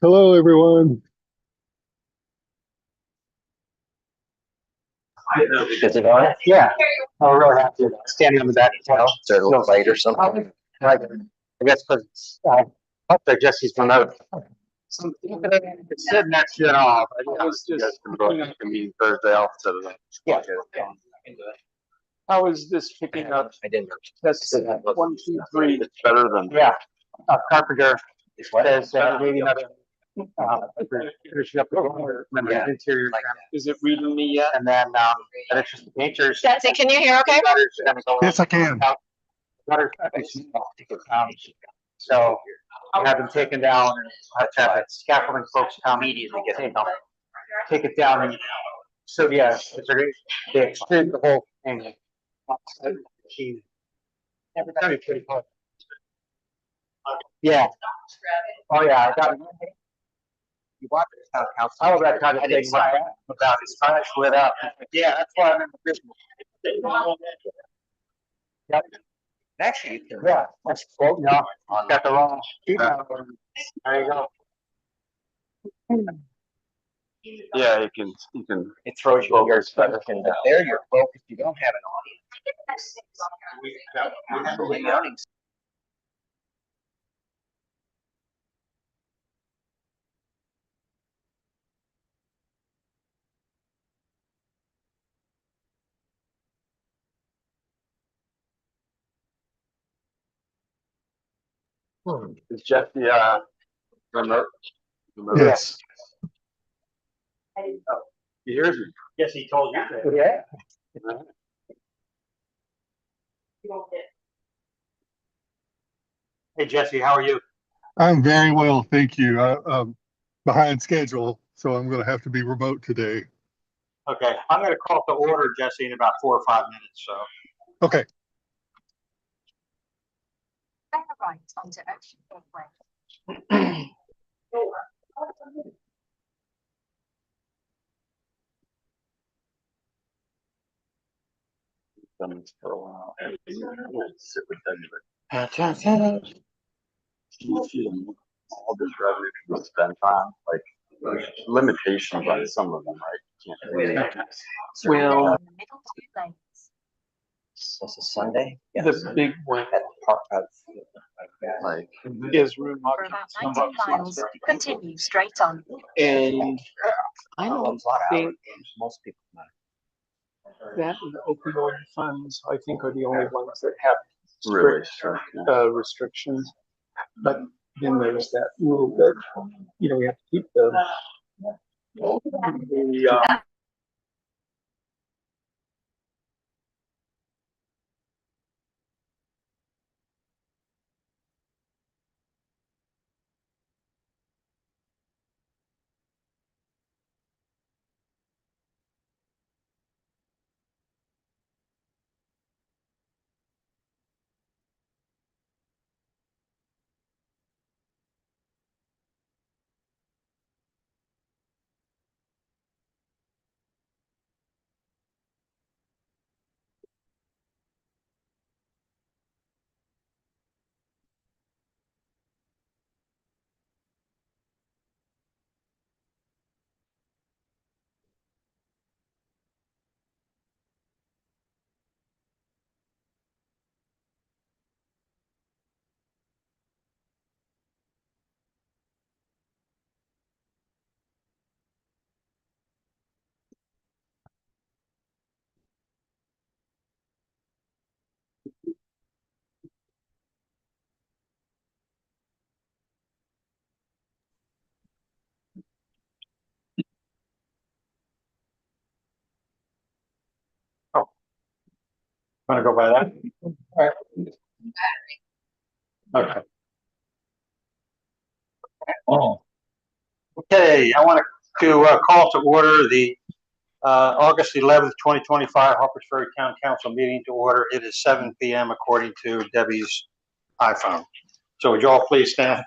Hello, everyone. Is it on? Yeah, I'm really happy with that. Standing on the back. Is there a little light or something? Right. I guess because up there, Jesse's remote. It's sitting next to it all. I was You guys just. can both meet Thursday off instead of that. Yeah. I was just picking up. I didn't. That's 1, 2, 3. It's better than. Yeah, Carpenter It's what? says maybe another. Finishing up the interior. Is it reading me yet? And then and it's just the painters. Jesse, can you hear okay? Yes, I can. So I have them taken down and I have the scaffolding folks come immediately take it down and so yeah, they extend the whole thing. Pretty cool. Yeah. Oh yeah, I got it. You watch this town council. I was that kind of thing about his eyes lit up. Yeah, that's why I'm in the business. Yep. Actually, Yeah, that's cool. No, got the wrong. There you go. yeah, you can. it throws you your focus, but there you're focused. You don't have an audience. Is Jeff the remote? Yes. He hears me. Yes, he told you that. Yeah. Hey Jesse, how are you? I'm very well, thank you. I'm behind schedule, so I'm going to have to be remote today. Okay, I'm gonna call to order, Jesse, in about 4 or 5 minutes, so. Okay. Right onto Ocean Broadway. Done this for a while. Sit with them, all this revenue can be spent on, like, there's limitations on some of them, right? You can't really. Well- In the middle 2 lanes. This is Sunday? The big one At the park, like. is room For about 19 miles, continue straight on. And I don't think Most people. that and the opioid funds, I think, are the only ones that have Really strict strict, restrictions. But then there's that rule that, we have to keep the Want to go by that? All right. Okay. Oh. Okay, I want to call to order the August 11th, 2025 Harpers Ferry Town Council meeting to order. It is 7 p.m. according to Debbie's iPhone. So would you all please stand?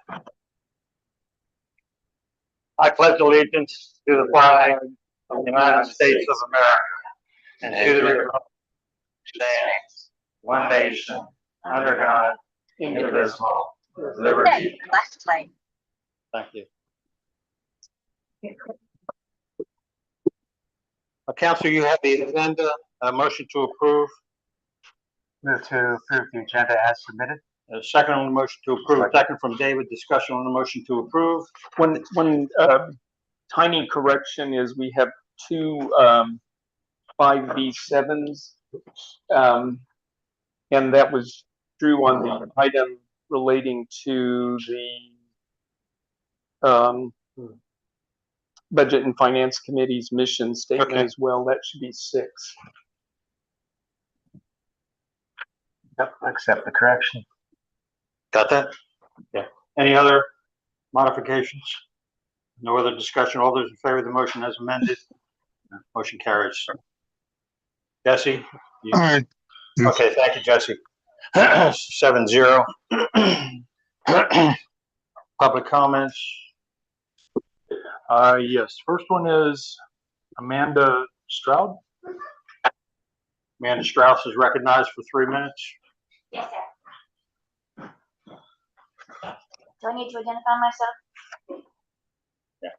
I pledge allegiance to the flag of the United States of America and to the republic which stands one nation under God, indivisible, with liberty. Left lane. Thank you. Council, you have the agenda, motion to approve. Move to approve the agenda as submitted. Second on the motion to approve, second from David, discussion on the motion to approve. One tiny correction is we have two 5B7s, and that was true on the item relating to the Budget and Finance Committee's mission statement Okay. as well. That should be 6. Yep, accept the correction. Got that? Yeah. Any other modifications? No other discussion? All those in favor of the motion as amended? Motion carries. Jesse? All right. Yes. Okay, thank you, Jesse. 7-0. Public comments? Yes, first one is Amanda Stroud. Amanda Strauss is recognized for 3 minutes. Yes, sir. Do I need to identify myself? Yeah.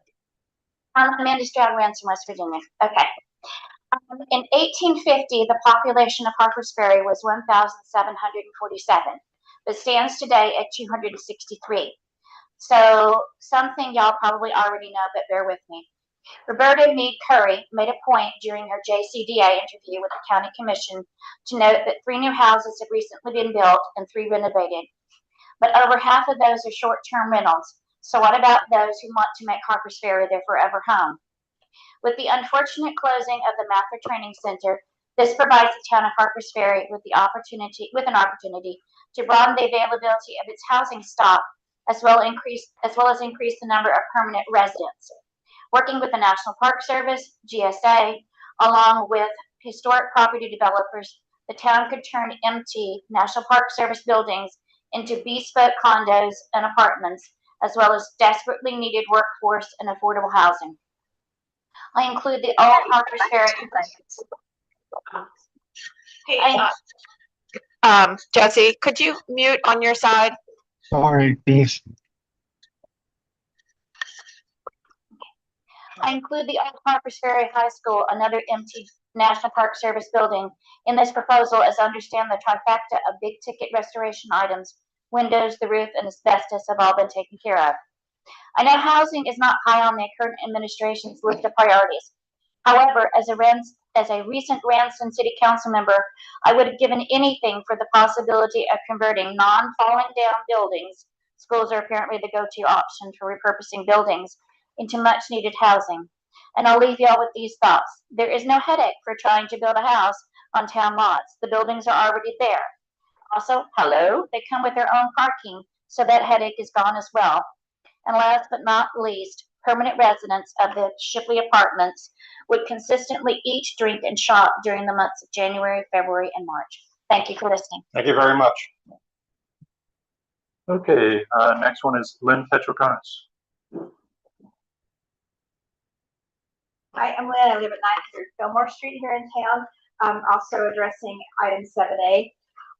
I'm Amanda Stroud, Ransom, West Virginia. Okay. In 1850, the population of Harpers Ferry was 1,747, but stands today at 263. So something y'all probably already know, but bear with me. Roberta Meade Curry made a point during her JCDA interview with the County Commission to note that 3 new houses have recently been built and 3 renovated. But over half of those are short-term rentals. So what about those who want to make Harpers Ferry their forever home? With the unfortunate closing of the Mather Training Center, this provides the town of Harpers Ferry with an opportunity to broaden the availability of its housing stock, as well as increase the number of permanent residents. Working with the National Park Service, GSA, along with historic property developers, the town could turn empty National Park Service buildings into bespoke condos and apartments, as well as desperately needed workforce and affordable housing. I include the old Harpers Ferry. Jesse, could you mute on your side? Sorry, yes. I include the old Harpers Ferry High School, another empty National Park Service building, in this proposal, as I understand the trifecta of big ticket restoration items, windows, the roof, and asbestos have all been taken care of. I know housing is not high on the current administration's list of priorities. However, as a recent Ransom City Council member, I would have given anything for the possibility of converting non-falling down buildings. Schools are apparently the go-to option for repurposing buildings into much needed housing. And I'll leave y'all with these thoughts. There is no headache for trying to build a house on town lots. The buildings are already there. Also, hello, they come with their own parking, so that headache is gone as well. And last but not least, permanent residents of the Shipley Apartments would consistently eat, drink, and shop during the months of January, February, and March. Thank you for listening. Thank you very much. Okay, next one is Lynn Petroconis. Hi, I'm Lynn. I live at 900 Fillmore Street here in town. Also addressing item 7A.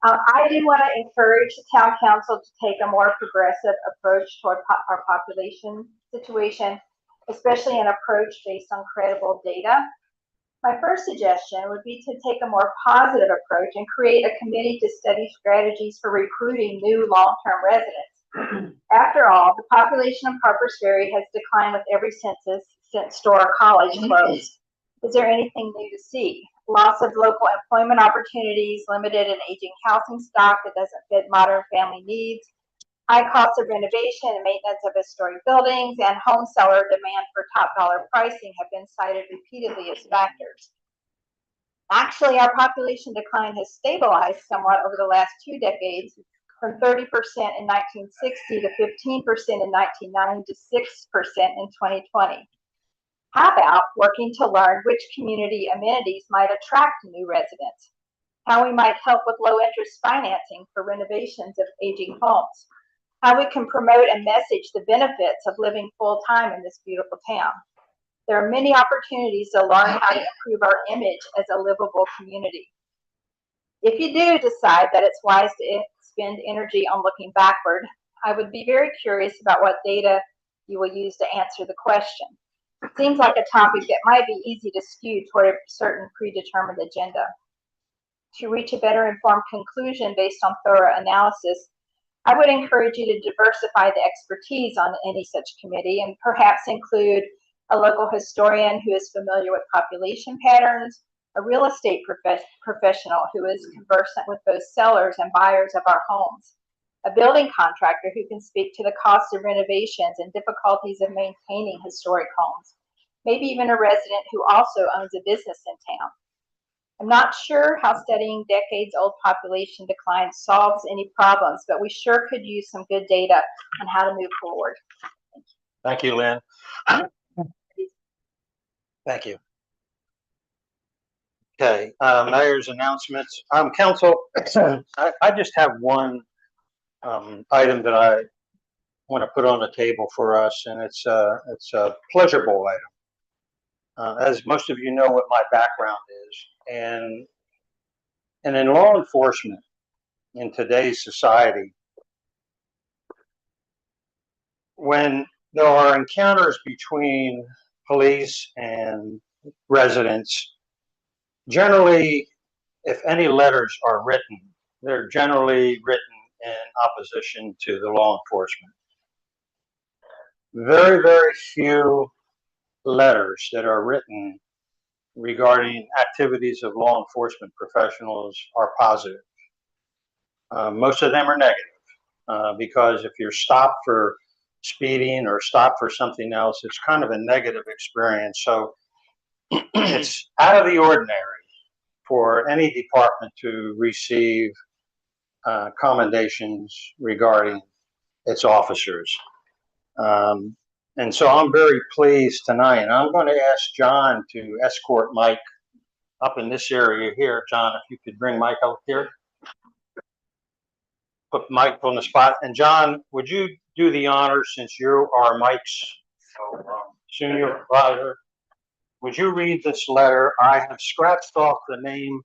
I do want to encourage the town council to take a more progressive approach toward our population situation, especially an approach based on credible data. My first suggestion would be to take a more positive approach and create a committee to study strategies for recruiting new long-term residents. After all, the population of Harpers Ferry has declined with every census since Storer College closed. Is there anything new to see? Loss of local employment opportunities, limited and aging housing stock that doesn't fit modern family needs, high cost of renovation and maintenance of historic buildings, and home seller demand for top dollar pricing have been cited repeatedly as factors. Actually, our population decline has stabilized somewhat over the last 2 decades, from 30% in 1960 to 15% in 1990 to 6% in 2020. How about working to learn which community amenities might attract new residents? How we might help with low interest financing for renovations of aging homes? How we can promote and message the benefits of living full time in this beautiful town? There are many opportunities to learn how to improve our image as a livable community. If you do decide that it's wise to spend energy on looking backward, I would be very curious about what data you will use to answer the question. seems like a topic that might be easy to skew toward a certain predetermined agenda. To reach a better informed conclusion based on thorough analysis, I would encourage you to diversify the expertise on any such committee and perhaps include a local historian who is familiar with population patterns, a real estate professional who is conversant with both sellers and buyers of our homes, a building contractor who can speak to the cost of renovations and difficulties of maintaining historic homes, maybe even a resident who also owns a business in town. I'm not sure how studying decades-old population decline solves any problems, but we sure could use some good data on how to move forward. Thank you, Lynn. Thank you. Okay, mayor's announcements. Council, I just have one item that I want to put on the table for us, and it's a pleasure bowl item. As most of you know what my background is, and in law enforcement in today's society, when there are encounters between police and residents, generally, if any letters are written, they're generally written in opposition to the law enforcement. Very, very few letters that are written regarding activities of law enforcement professionals are positive. Most of them are negative because if you're stopped for speeding or stopped for something else, it's kind of a negative experience. So it's out of the ordinary for any department to receive commendations regarding its officers. And so I'm very pleased tonight, and I'm going to ask John to escort Mike up in this area here. John, if you could bring Mike up here. Put Mike on the spot. And John, would you do the honor, since you are Mike's senior advisor? Would you read this letter? I have scratched off the name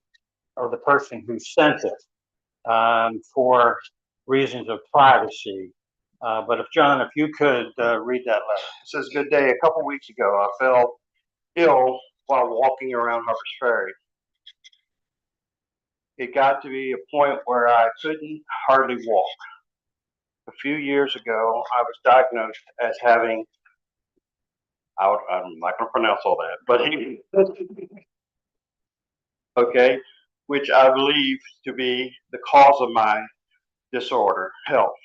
of the person who sent it for reasons of privacy. But if John, if you could read that letter. It says, "Good day. A couple weeks ago, I fell ill while walking around Harpers Ferry. It got to be a point where I couldn't hardly walk. A few years ago, I was diagnosed as having, I'm not going to pronounce all that, but okay, which I believe to be the cause of my disorder, health.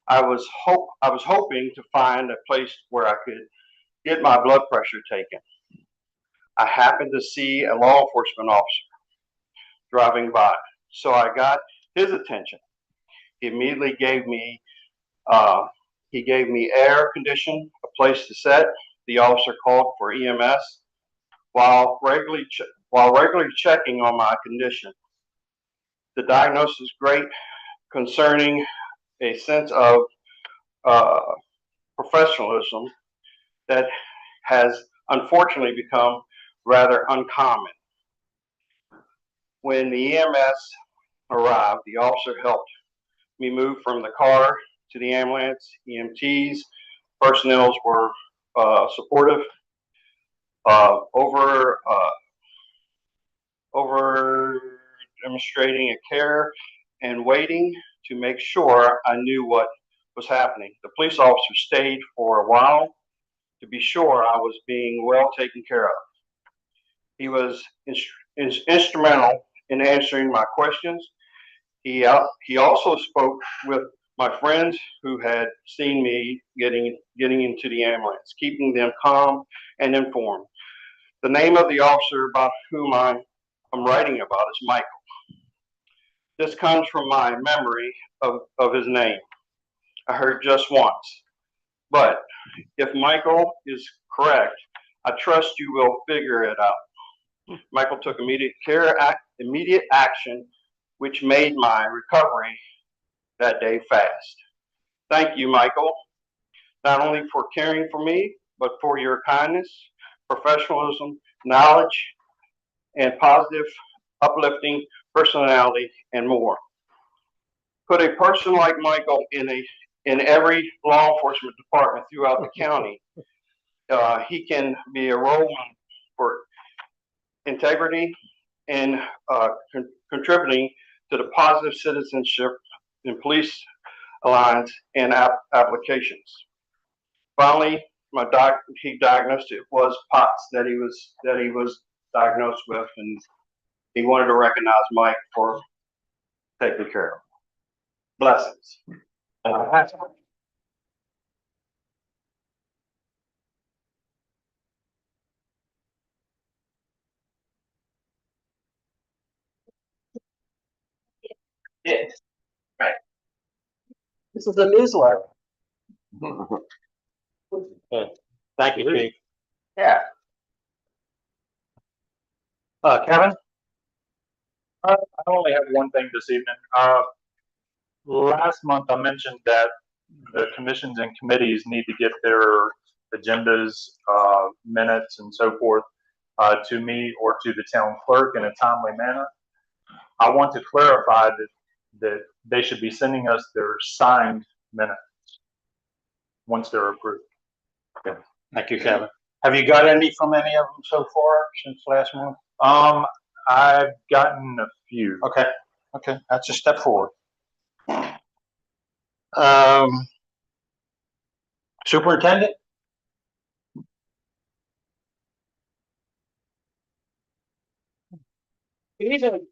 I was hoping to find a place where I could get my blood pressure taken. I happened to see a law enforcement officer driving by, so I got his attention. He immediately gave me air conditioning, a place to sit. The officer called for EMS while regularly checking on my condition. The diagnosis is great concerning a sense of professionalism that has unfortunately become rather uncommon. When the EMS arrived, the officer helped me move from the car to the ambulance. EMTs, personnel were supportive. Over demonstrating a care and waiting to make sure I knew what was happening. The police officer stayed for a while to be sure I was being well taken care of. He was instrumental in answering my questions. He also spoke with my friends who had seen me getting into the ambulance, keeping them calm and informed. The name of the officer about whom I'm writing about is Michael. This comes from my memory of his name. I heard just once. But if Michael is correct, I trust you will figure it out. Michael took immediate action, which made my recovery that day fast. Thank you, Michael, not only for caring for me, but for your kindness, professionalism, knowledge, and positive, uplifting personality, and more. Put a person like Michael in every law enforcement department throughout the county, he can be a role model for integrity and contributing to the positive citizenship in police alliance and applications. Finally, he diagnosed it was POTS that he was diagnosed with, and he wanted to recognize Mike for taking care of him. Blessings. Yes. Right. This is a newsletter. Good. Thank you, Chief. Yeah. Kevin? I only have one thing this evening. Last month I mentioned that the commissions and committees need to get their agendas, minutes and so forth, to me or to the town clerk in a timely manner. I want to clarify that they should be sending us their signed minutes once they're approved. Okay. Thank you, Kevin. Have you got any from any of them so far since last month? I've gotten a few. Okay. Okay. That's a step forward. Superintendent? Good evening.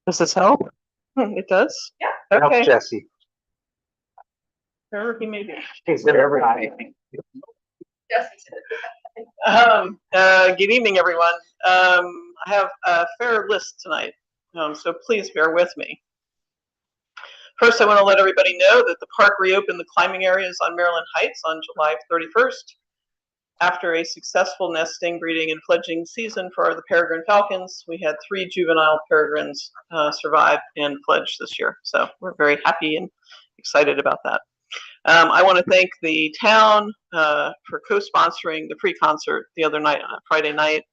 Does this help? It does? Yeah. Help Okay. Jesse. Wherever he may be. He's there every night. Good evening, everyone. I have a fair list tonight, so please bear with me. First, I want to let everybody know that the park reopened the climbing areas on Maryland Heights on July 31st. After a successful nesting, breeding, and fledging season for the peregrine falcons, we had 3 juvenile peregrines survive and fledge this year. So we're very happy and excited about that. I want to thank the town for co-sponsoring the pre-concert the other night, Friday night.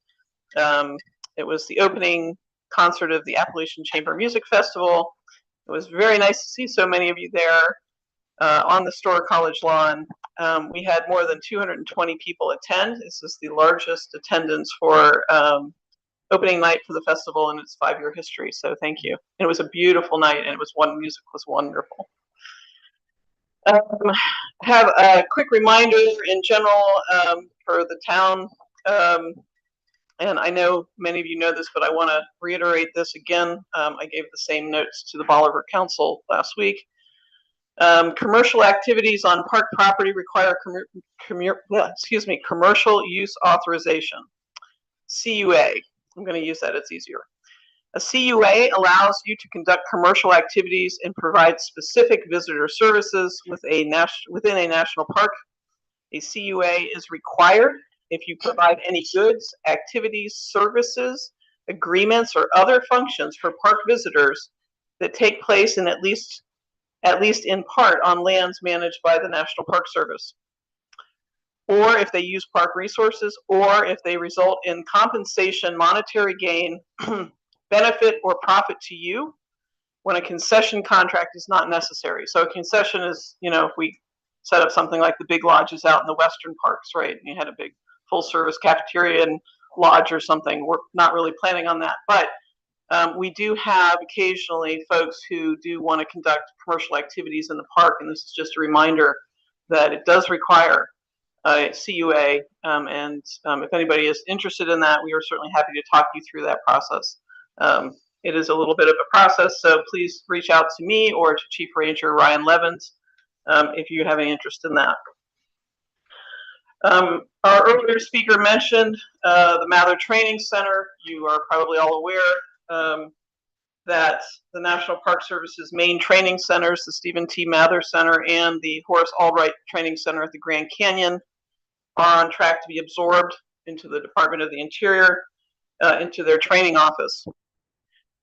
It was the opening concert of the Appalachian Chamber Music Festival. It was very nice to see so many of you there on the Storer College lawn. We had more than 220 people attend. This is the largest attendance for opening night for the festival in its 5-year history. So thank you. And it was a beautiful night, and music was wonderful. Have a quick reminder in general for the town, and I know many of you know this, but I want to reiterate this again. I gave the same notes to the Bolivar Council last week. Commercial activities on park property require commercial use authorization, CUA. I'm going to use that, it's easier. A CUA allows you to conduct commercial activities and provide specific visitor services within a national park. A CUA is required if you provide any goods, activities, services, agreements, or other functions for park visitors that take place in at least in part on lands managed by the National Park Service, or if they use park resources, or if they result in compensation, monetary gain, benefit, or profit to you when a concession contract is not necessary. So a concession is, if we set up something like the big lodges out in the western parks, right? And you had a big full service cafeteria and lodge or something. We're not really planning on that, but we do have occasionally folks who do want to conduct commercial activities in the park, and this is just a reminder that it does require a CUA, and if anybody is interested in that, we are certainly happy to talk you through that process. It is a little bit of a process, so please reach out to me or to Chief Ranger Ryan Levins if you have any interest in that. Our earlier speaker mentioned the Mather Training Center. You are probably all aware that the National Park Service's main training centers, the Stephen T. Mather Center and the Horace Albright Training Center at the Grand Canyon, are on track to be absorbed into the Department of the Interior, into their training office.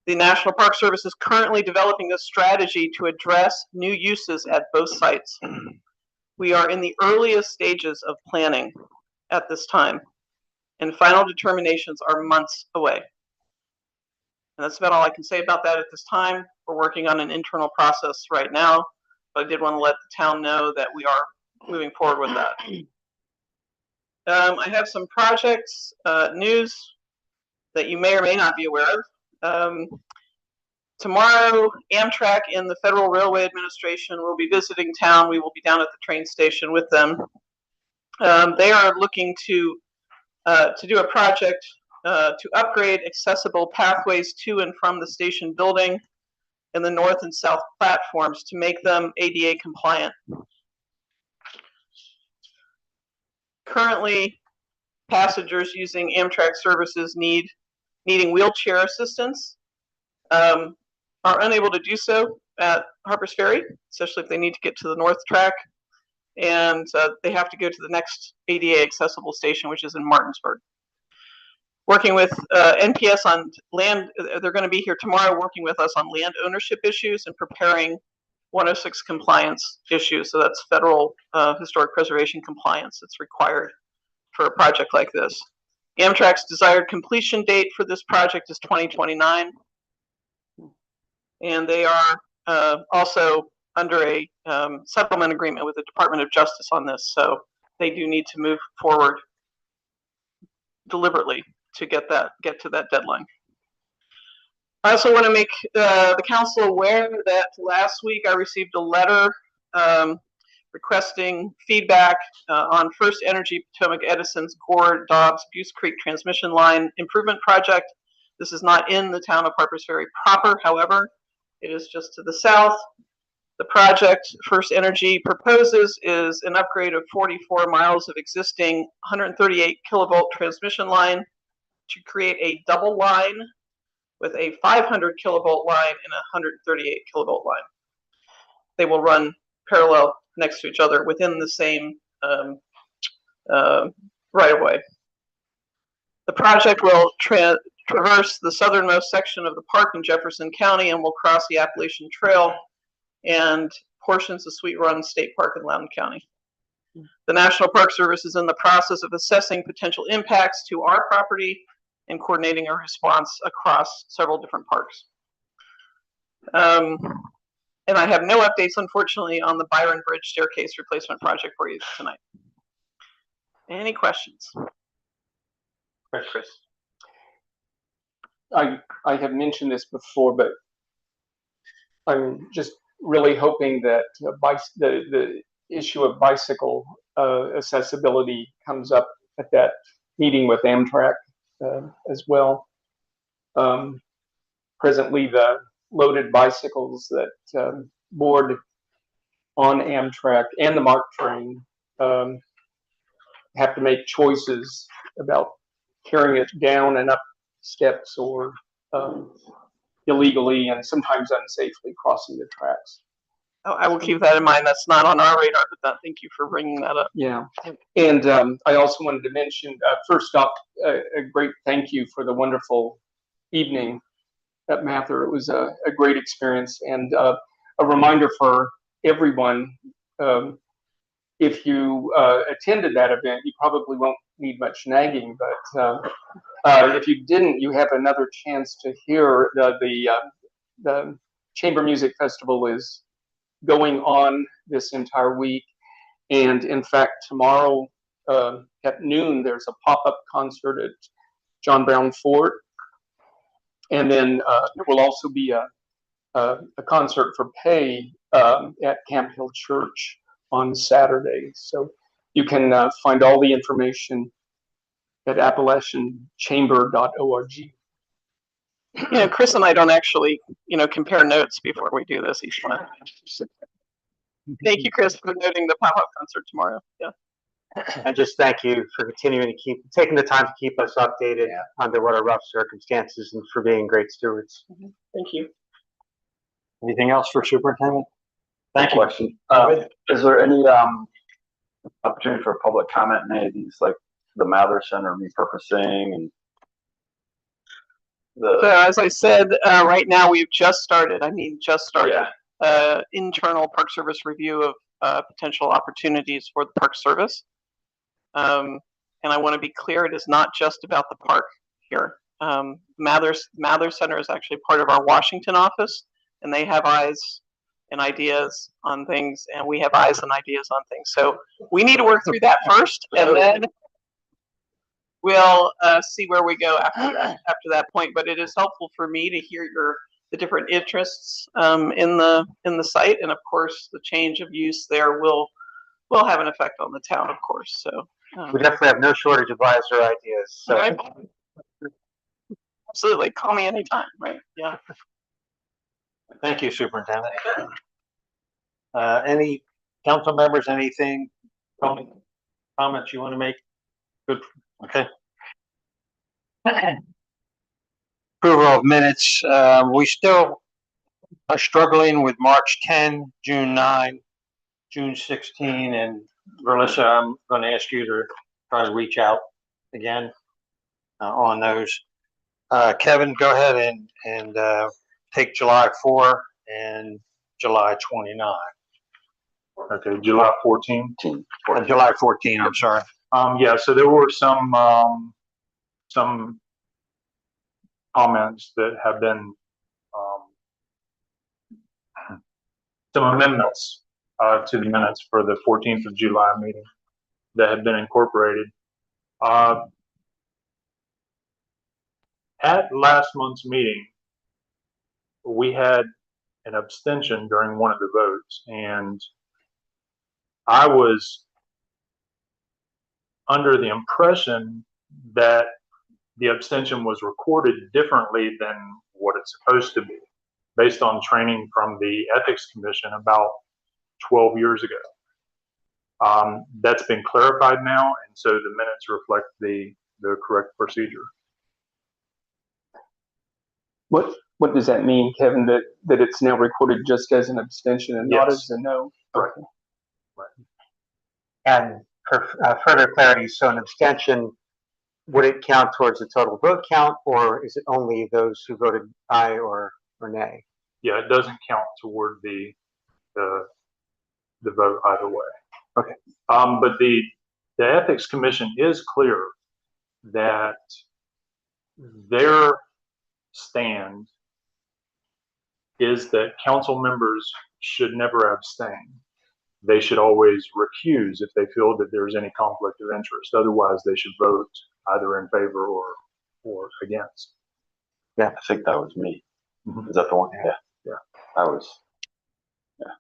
The National Park Service is currently developing a strategy to address new uses at both sites. We are in the earliest stages of planning at this time, and final determinations are months away. And that's about all I can say about that at this time. We're working on an internal process right now, but I did want to let the town know that we are moving forward with that. I have some projects, news that you may or may not be aware of. Tomorrow, Amtrak and the Federal Railway Administration will be visiting town. We will be down at the train station with them. They are looking to do a project to upgrade accessible pathways to and from the station building and the north and south platforms to make them ADA compliant. Currently, passengers using Amtrak services needing wheelchair assistance are unable to do so at Harpers Ferry, especially if they need to get to the north track, and they have to go to the next ADA accessible station, which is in Martinsburg. Working with NPS on land, they're going to be here tomorrow working with us on land ownership issues and preparing 106 compliance issues. So that's federal historic preservation compliance that's required for a project like this. Amtrak's desired completion date for this project is 2029. And they are also under a settlement agreement with the Department of Justice on this. So they do need to move forward deliberately to get to that deadline. I also want to make the council aware that last week I received a letter requesting feedback on First Energy Potomac Edison's Gore Dobbs Goose Creek transmission line improvement project. This is not in the town of Harpers Ferry proper, however, it is just to the south. The project First Energy proposes is an upgrade of 44 miles of existing 138 kilovolt transmission line to create a double line with a 500 kilovolt line and a 138 kilovolt line. They will run parallel next to each other within the same right-of-way. The project will traverse the southernmost section of the park in Jefferson County and will cross the Appalachian Trail and portions of Sweet Run State Park in Loudoun County. The National Park Service is in the process of assessing potential impacts to our property and coordinating a response across several different parks. And I have no updates, unfortunately, on the Byron Bridge staircase replacement project for you tonight. Any questions? Chris. I have mentioned this before, but I'm just really hoping that the issue of bicycle accessibility comes up at that meeting with Amtrak as well. Presently, the loaded bicycles that board on Amtrak and the MARC train have to make choices about carrying it down and up steps or illegally and sometimes unsafely crossing the tracks. Oh, I will keep that in mind. That's not on our radar, but thank you for bringing that up. Yeah, and I also wanted to mention, first off, a great thank you for the wonderful evening at Mather. It was a great experience, and a reminder for everyone, if you attended that event, you probably won't need much nagging, but if you didn't, you have another chance to hear the Chamber Music Festival is going on this entire week. And in fact, tomorrow at noon, there's a pop-up concert at John Brown Fort. And then there will also be a concert for pay at Camp Hill Church on Saturday. So you can find all the information at AppalachianChamber.org. You know, Chris and I don't actually, compare notes before we do this each time. Thank you, Chris, for noting the pop-up concert tomorrow. Yeah. And just thank you for continuing to taking the time to keep us updated under what are rough circumstances and for being great stewards. Thank you. Anything else for Superintendent? Thank you. Question. Is there any opportunity for public comment in any of these, like the Mather Center repurposing and So as I said, right now we've just started. Internal Park Service review of potential opportunities for the Park Service. And I want to be clear, it is not just about the park here. Mather Center is actually part of our Washington office, and they have eyes and ideas on things, and we have eyes and ideas on things. So we need to work through that first, and then we'll see where we go after that point. But it is helpful for me to hear the different interests in the site, and of course, the change of use there will have an effect on the town, of course. So We definitely have no shortage of advisor ideas. So. right. Absolutely, call me anytime. Right? Yeah. Thank you, Superintendent. Any council members, anything, comments you want to make? Good, okay. Approval of minutes. We still are struggling with March 10, June 9, June 16, and Melissa, I'm going to ask you to try to reach out again on those. Kevin, go ahead and take July 4 and July 29. Okay, July 14. July 14, I'm sorry. Yeah, so there were some comments that have been, some amendments to the minutes for the 14th of July meeting that have been incorporated. At last month's meeting, we had an abstention during one of the votes, and I was under the impression that the abstention was recorded differently than what it's supposed to be, based on training from the Ethics Commission about 12 years ago. That's been clarified now, and so the minutes reflect the correct procedure. What does that mean, Kevin, that it's now recorded just as an abstention and not as a no? Right. Right. And for further clarity, so an abstention, would it count towards the total vote count, or is it only those who voted aye or nay? Yeah, it doesn't count toward the vote either way. Okay. But the Ethics Commission is clear that their stand is that council members should never abstain. They should always recuse if they feel that there's any conflict of interest. Otherwise, they should vote either in favor or against. Yeah, I think that was me. Mm-hmm. Is that the one? Yeah. Yeah. That was, yeah.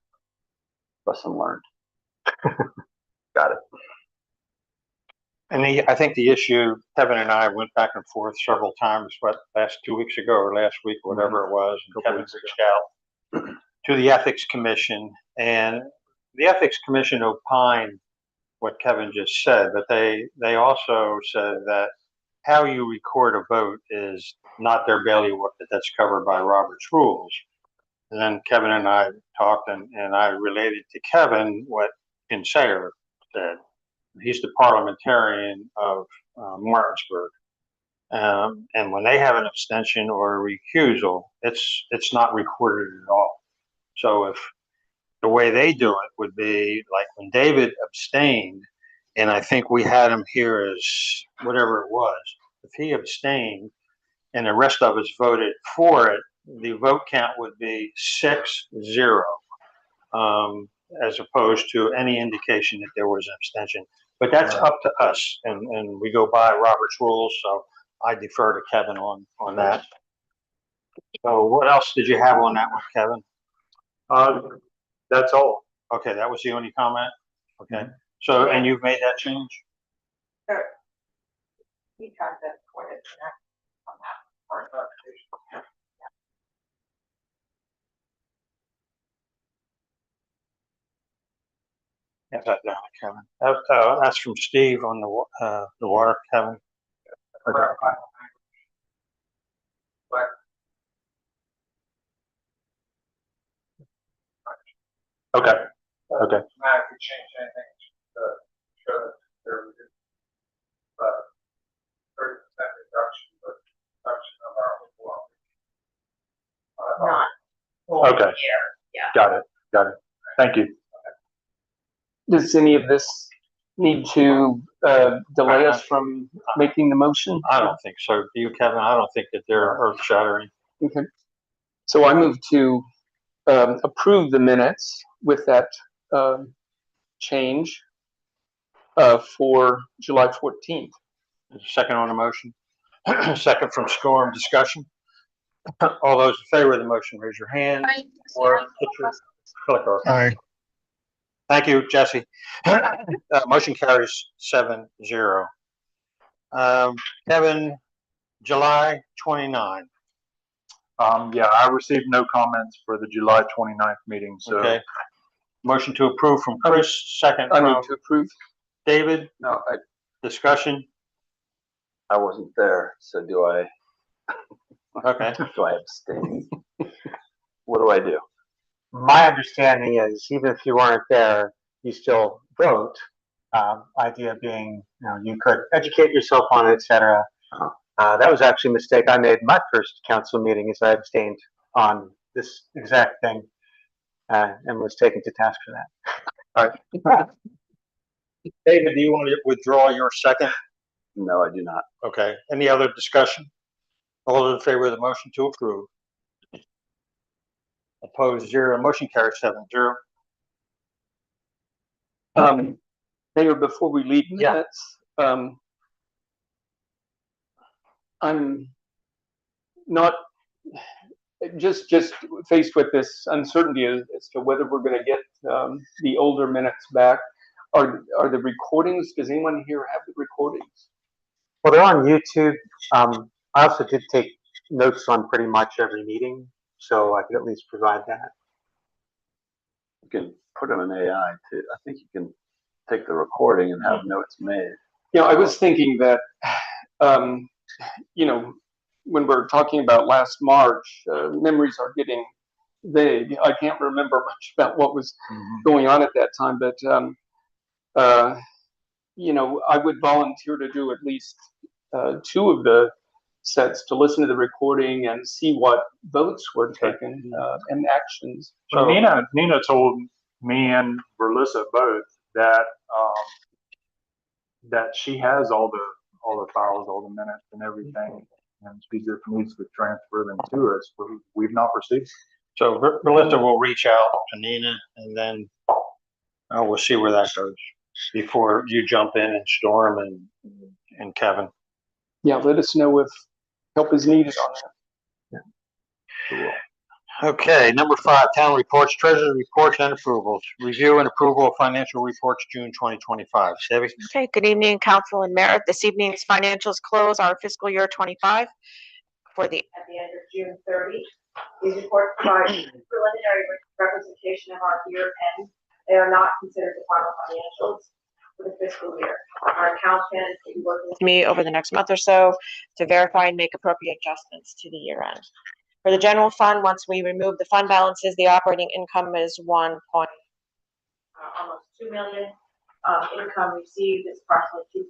Lesson learned. Got it. And I think the issue, Kevin and I went back and forth several times, last 2 weeks ago or last week, whatever it was, and Kevin reached out to the Ethics Commission, and the Ethics Commission opined what Kevin just said, but they also said that how you record a vote is not their bailiwick, that's covered by Robert's rules. And then Kevin and I talked, and I related to Kevin what Kinsayer said. He's the parliamentarian of Martinsburg. And when they have an abstention or a recusal, it's not recorded at all. So if the way they do it would be like when David abstained, and I think we had him here as whatever it was, if he abstained and the rest of us voted for it, the vote count would be 6-0, as opposed to any indication that there was an abstention. But that's up to us, and we go by Robert's rules, so I defer to Kevin on that. So what else did you have on that one, Kevin? That's all. Okay, that was the only comment? Okay, so, and you've made that change? Sure. We tried to point it on that part of the Have that down, Kevin. That's from Steve on the water, Kevin. Okay. Okay. Okay. I could change anything to show that there was 30% reduction, but reduction of our overall. Okay. Yeah. Got it. Thank you. Does any of this need to delay us from making the motion? I don't think so. Do you, Kevin? I don't think that they're earth shattering. Okay. So I move to approve the minutes with that change for July 14th. Second on the motion. Second from Storm. Discussion. All those in favor of the motion, raise your hand or hit your clicker. Aye. Thank you, Jesse. Motion carries 7-0. Kevin, July 29. Yeah, I received no comments for the July 29th meeting, so. Okay. Motion to approve from Chris, second I from move to approve. David. No, Discussion. I wasn't there, so do I Okay. abstain? What do I do? My understanding is even if you weren't there, you still vote. Idea being, you could educate yourself on it, et cetera. That was actually a mistake I made my first council meeting, is I abstained on this exact thing, and was taken to task for that. All right. David, do you want to withdraw your second? No, I do not. Okay. Any other discussion? All those in favor of the motion to approve? Opposed, 0. Motion carries 7-0. Mayor, before we leave Yeah. minutes, I'm not just faced with this uncertainty as to whether we're going to get the older minutes back. Are the recordings? Does anyone here have the recordings? Well, they're on YouTube. I also did take notes on pretty much every meeting, so I could at least provide that. You can put them in AI too. I think you can take the recording and have notes made. I was thinking that, when we're talking about last March, memories are getting vague. I can't remember much about what was going on at that time, but, I would volunteer to do at least 2 of the sets to listen to the recording and see what votes were taken and actions. So Nina told me and Verlissa both that that she has all the files, all the minutes and everything, and she just needs to transfer them to us, but we've not received. So Melissa will reach out to Nina, and then we'll see where that goes before you jump in and Storm and Kevin. Yeah, let us know if help is needed on that. Yeah. Okay, number 5, town reports, treasury reports and approvals. Review and approval of financial reports, June 2025. Debbie? Okay, good evening, council and mayor. This evening's financials close our fiscal year 25 at the end of June 30. These reports provide preliminary representation of our year end. They are not considered the final financials for the fiscal year. Our accountant will be working with me over the next month or so to verify and make appropriate adjustments to the year end. For the general fund, once we remove the fund balances, the operating income is almost $2 million. Income received is approximately 2.6%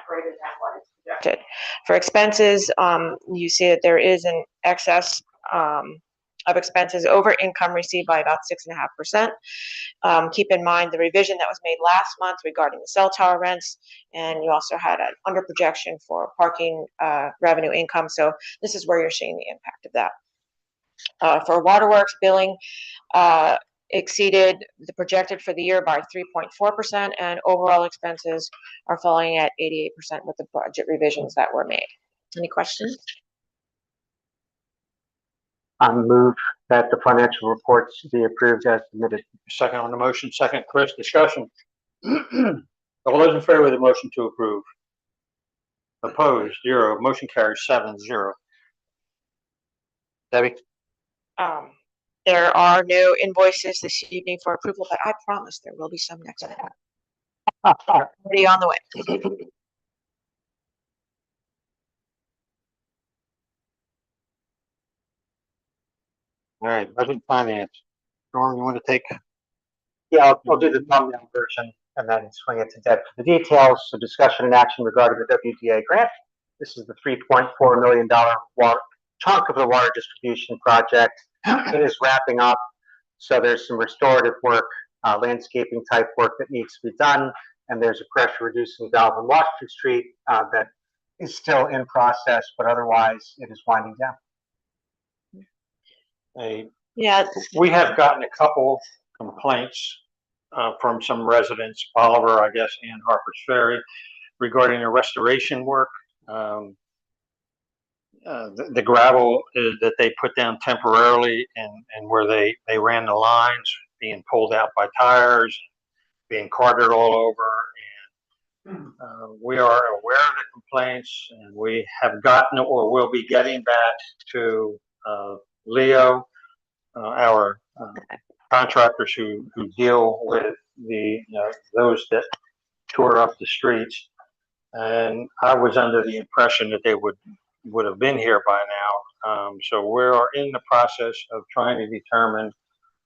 greater than what is projected. For expenses, you see that there is an excess of expenses over income received by about 6.5%. Keep in mind the revision that was made last month regarding the cell tower rents, and you also had an under projection for parking revenue income. So this is where you're seeing the impact of that. For waterworks billing, exceeded the projected for the year by 3.4%, and overall expenses are falling at 88% with the budget revisions that were made. Any questions? I move that the financial reports be approved as submitted. Second on the motion, second Chris, discussion. All those in favor of the motion to approve? Opposed, 0. Motion carries 7-0. Debbie? There are no invoices this evening for approval, but I promise there will be some next week. Already on the way. All right, budget finance. Norm, you want to take? Yeah, I'll do the thumbnail version and then swing it to Deb for the details. So discussion and action regarding the WDA grant. This is the $3.4 million chunk of the water distribution project. It is wrapping up. So there's some restorative work, landscaping type work that needs to be done. And there's a pressure reducing valve on Washington Street that is still in process, but otherwise it is winding down. Yeah, we have gotten a couple complaints from some residents, Oliver, I guess, and Harper's Ferry. regarding the restoration work. The gravel that they put down temporarily and where they ran the lines being pulled out by tires, being carted all over. And we are aware of the complaints, and we have gotten or will be getting back to Leo, our contractors who deal with those that tore up the streets. And I was under the impression that they would have been here by now. So we are in the process of trying to determine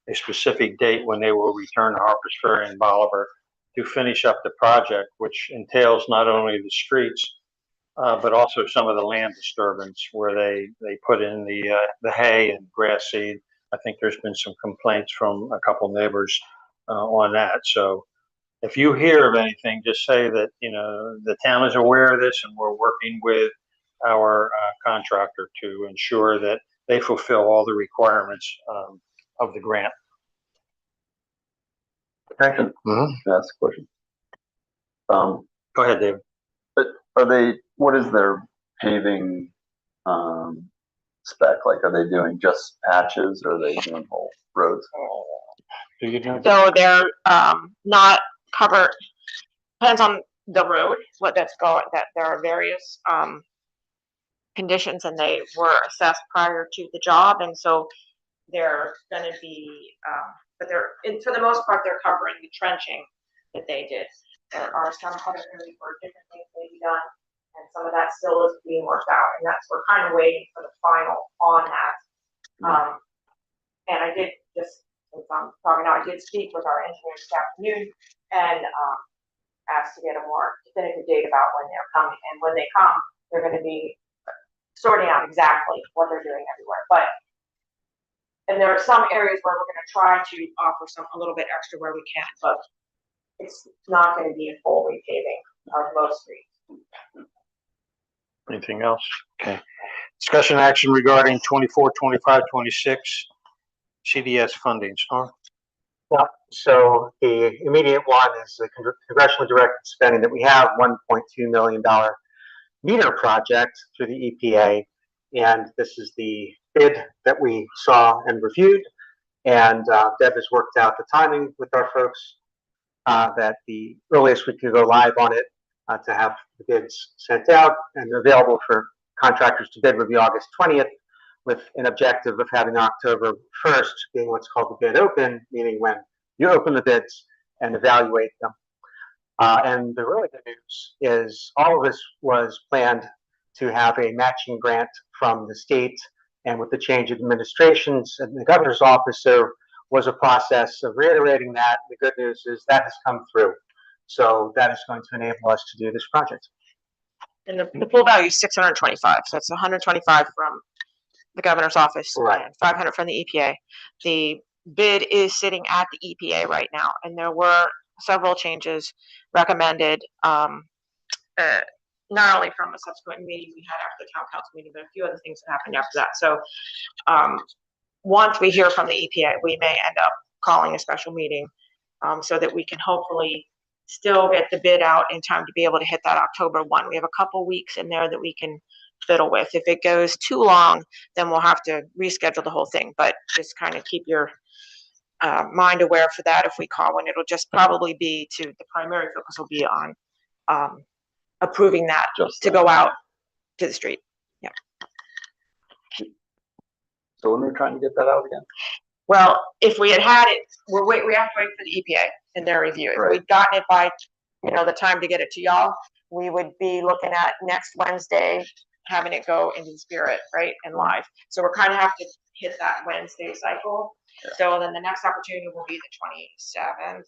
a specific date when they will return to Harpers Ferry and Bolivar to finish up the project, which entails not only the streets, but also some of the land disturbance where they put in the hay and grass seed. I think there's been some complaints from a couple neighbors on that. So if you hear of anything, just say that, the town is aware of this and we're working with our contractor to ensure that they fulfill all the requirements of the grant. Okay. Can I ask a question? Go ahead, David. What is their paving spec? Like, are they doing just patches or are they doing whole roads? Do you know? So they're not covered, depends on the road, that there are various conditions and they were assessed prior to the job. And so they're going to be, but for the most part, they're covering the trenching that they did. There are some other areas where different things may be done, and some of that still is being worked out. And we're kind of waiting for the final on that. And I did just, since I'm talking now, I did speak with our engineers this afternoon and asked to get a more definitive date about when they're coming. And when they come, they're going to be sorting out exactly what they're doing everywhere. And there are some areas where we're going to try to offer a little bit extra where we can, but it's not going to be a full repaving of most streets. Anything else? Okay. Discussion action regarding 24, 25, 26 CDS funding. Storm? Well, so the immediate one is the congressionally directed spending that we have, $1.2 million meter project through the EPA. And this is the bid that we saw and reviewed. And Deb has worked out the timing with our folks that the earliest we could go live on it to have the bids sent out and available for contractors to bid would be August 20th, with an objective of having October 1st being what's called the bid open, meaning when you open the bids and evaluate them. And the really good news is all of this was planned to have a matching grant from the state, and with the change of administrations in the governor's office, there was a process of reiterating that. The good news is that has come through. So that is going to enable us to do this project. And the full value is 625. So it's 125 from the governor's office, right, and 500 from the EPA. The bid is sitting at the EPA right now, and there were several changes recommended, not only from a subsequent meeting we had after the town council meeting, but a few other things that happened after that. So once we hear from the EPA, we may end up calling a special meeting so that we can hopefully still get the bid out in time to be able to hit that October 1. We have a couple weeks in there that we can fiddle with. If it goes too long, then we'll have to reschedule the whole thing, but just kind of keep your mind aware for that if we call one. It'll just probably be the primary focus will be on approving that to go out to the street. Yeah. So when we're trying to get that out again? Well, if we had it, we have to wait for the EPA and their review. If we'd gotten it by, the time to get it to y'all, we would be looking at next Wednesday, having it go into the Spirit, right, and live. So we're kind of have to hit that Wednesday cycle. Yeah. So then the next opportunity will be the 27th,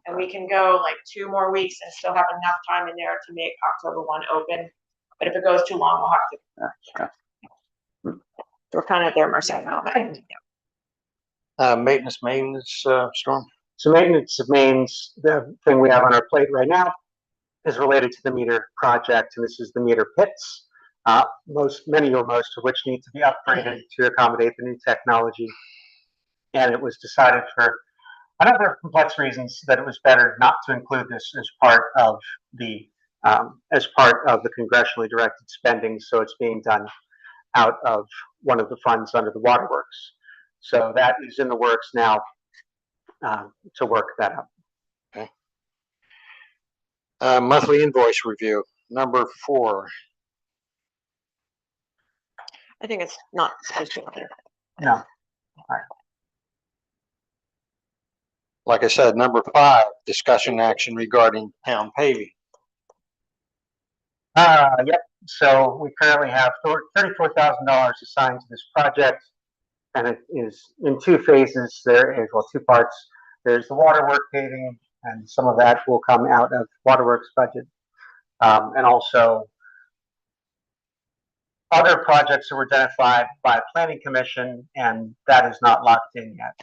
and we can go like 2 more weeks and still have enough time in there to make October 1 open. But if it goes too long, we'll have to. We're kind of at their mercy now. Maintenance, Storm? So maintenance of mains, the thing we have on our plate right now is related to the meter project, and this is the meter pits. Many or most of which need to be upgraded to accommodate the new technology. And it was decided for a number of complex reasons that it was better not to include this as part of the as part of the congressionally directed spending. So it's being done out of one of the funds under the waterworks. So that is in the works now to work that out. Okay. Monthly invoice review, number 4. I think it's not supposed to be there. No. All right. Like I said, number 5, discussion action regarding town paving. Yep. So we currently have $34,000 assigned to this project, and it is in 2 phases. There is, well, 2 parts. There's the waterwork paving, and some of that will come out of waterworks budget, and also other projects that were identified by planning commission, and that is not locked in yet.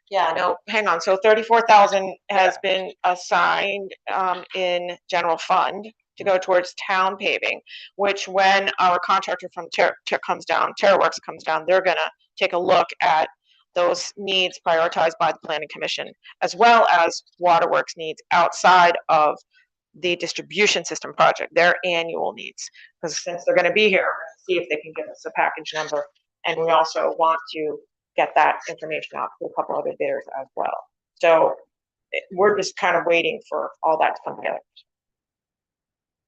Yeah, no, hang on. So 34,000 has been assigned in general fund to go towards town paving, which when our contractor from TerraWorks comes down, they're gonna take a look at those needs prioritized by the planning commission, as well as waterworks needs outside of the distribution system project, their annual needs. Because since they're gonna be here, see if they can give us a package number. And we also want to get that information out to a couple other bidders as well. So we're just kind of waiting for all that to come together.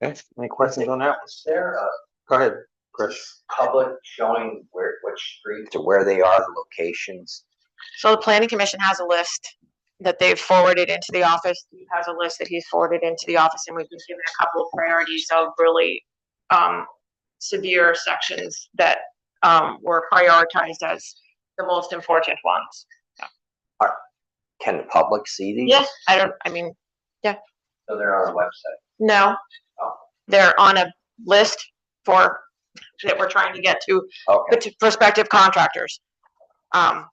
Okay, any questions on that? Is there a Go ahead, Chris. public showing which streets or where they are, the locations? So the planning commission has a list that they've forwarded into the office. He has a list that he's forwarded into the office, and we've been given a couple of priorities of really severe sections that were prioritized as the most important ones. Can the public see these? Yes, So they're on the website. no, they're on a list that we're trying to get to Okay. prospective contractors. I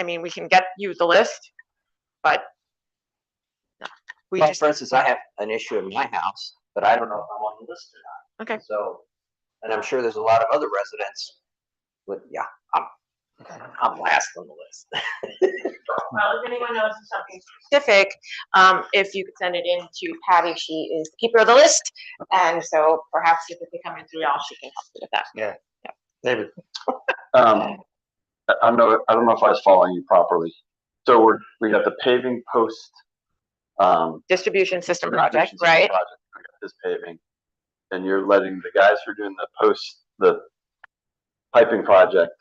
mean, we can get you the list, but no, we Well, just, for instance, I have an issue in my house, but I don't know if I'm on the list or not. okay. So, and I'm sure there's a lot of other residents, but yeah, I'm last on the list. Well, if anyone knows of something specific, if you could send it in to Patty, she is the keeper of the list. And so perhaps if it can come in through y'all, she can help you with that. Yeah. David. I don't know if I was following you properly. So we got the paving post. Distribution system project, distribution system right? project. We got this paving, and you're letting the guys who are doing the piping project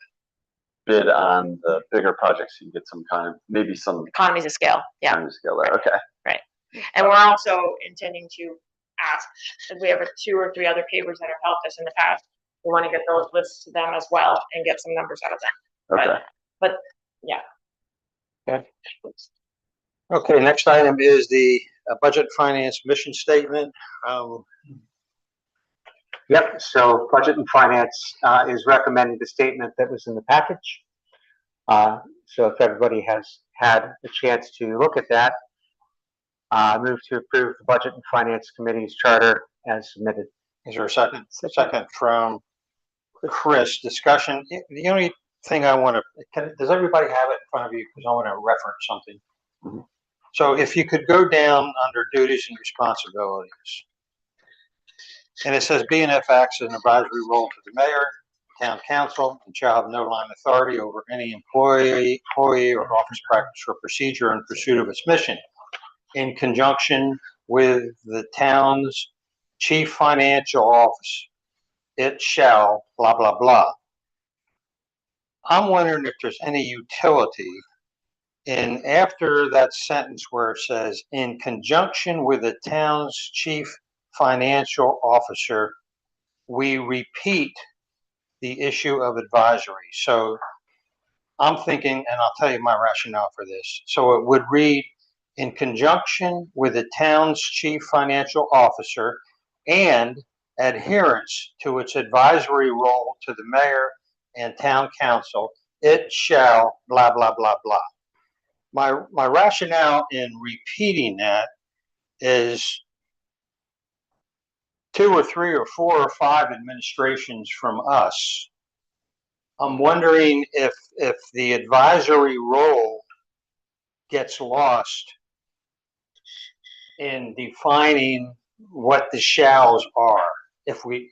bid on the bigger projects. So you get some kind of, maybe some Economies of scale, yeah. economies of scale there. Okay. And we're also intending to ask, because we have 2 or 3 other pavers that have helped us in the past. We want to get those lists to them as well and get some numbers out of them. Okay. But yeah. Okay. Okay, next item is the budget finance mission statement. Yep. So budget and finance is recommending the statement that was in the package. So if everybody has had a chance to look at that, move to approve the budget and finance committee's charter as submitted. Is there a second? Second from Chris. Discussion. The only thing I want to, does everybody have it in front of you? Because I want to reference something. Mm-hmm. So if you could go down under duties and responsibilities. And it says BNF acts as an advisory role to the mayor, town council, and shall have no line authority over any employee or office practice or procedure in pursuit of its mission. In conjunction with the town's chief financial officer, it shall blah, blah, blah. I'm wondering if there's any utility in after that sentence where it says, in conjunction with the town's chief financial officer, we repeat the issue of advisory. So I'm thinking, and I'll tell you my rationale for this. So it would read, in conjunction with the town's chief financial officer and adherence to its advisory role to the mayor and town council, it shall blah, blah, blah, blah. My rationale in repeating that is 2 or 3 or 4 or 5 administrations from us. I'm wondering if the advisory role gets lost in defining what the shalls are. If we,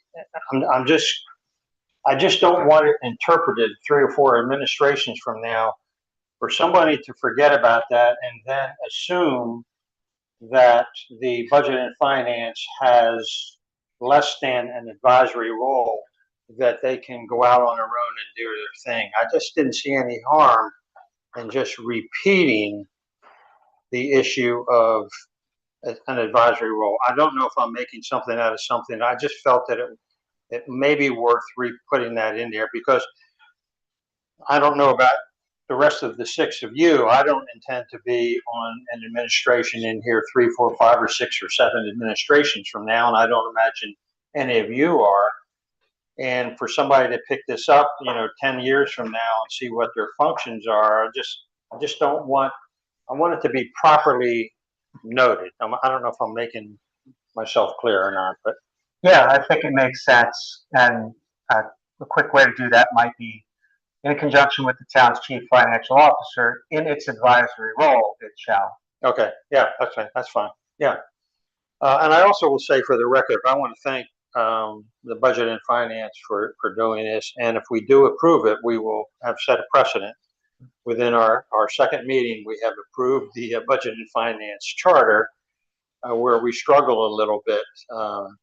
I just don't want it interpreted 3 or 4 administrations from now for somebody to forget about that and then assume that the budget and finance has less than an advisory role, that they can go out on their own and do their thing. I just didn't see any harm in just repeating the issue of an advisory role. I don't know if I'm making something out of something. I just felt that it may be worth putting that in there, because I don't know about the rest of the 6 of you. I don't intend to be on an administration in here 3, 4, 5, or 6 or 7 administrations from now, and I don't imagine any of you are. And for somebody to pick this up, 10 years from now and see what their functions are, I just don't want. I want it to be properly noted. I don't know if I'm making myself clear or not, but Yeah, I think it makes sense. And a quick way to do that might be in conjunction with the town's chief financial officer in its advisory role, it shall. okay, yeah, that's fine, yeah. And I also will say for the record, I want to thank the budget and finance for doing this. And if we do approve it, we will have set a precedent. Within our second meeting, we have approved the budget and finance charter, where we struggle a little bit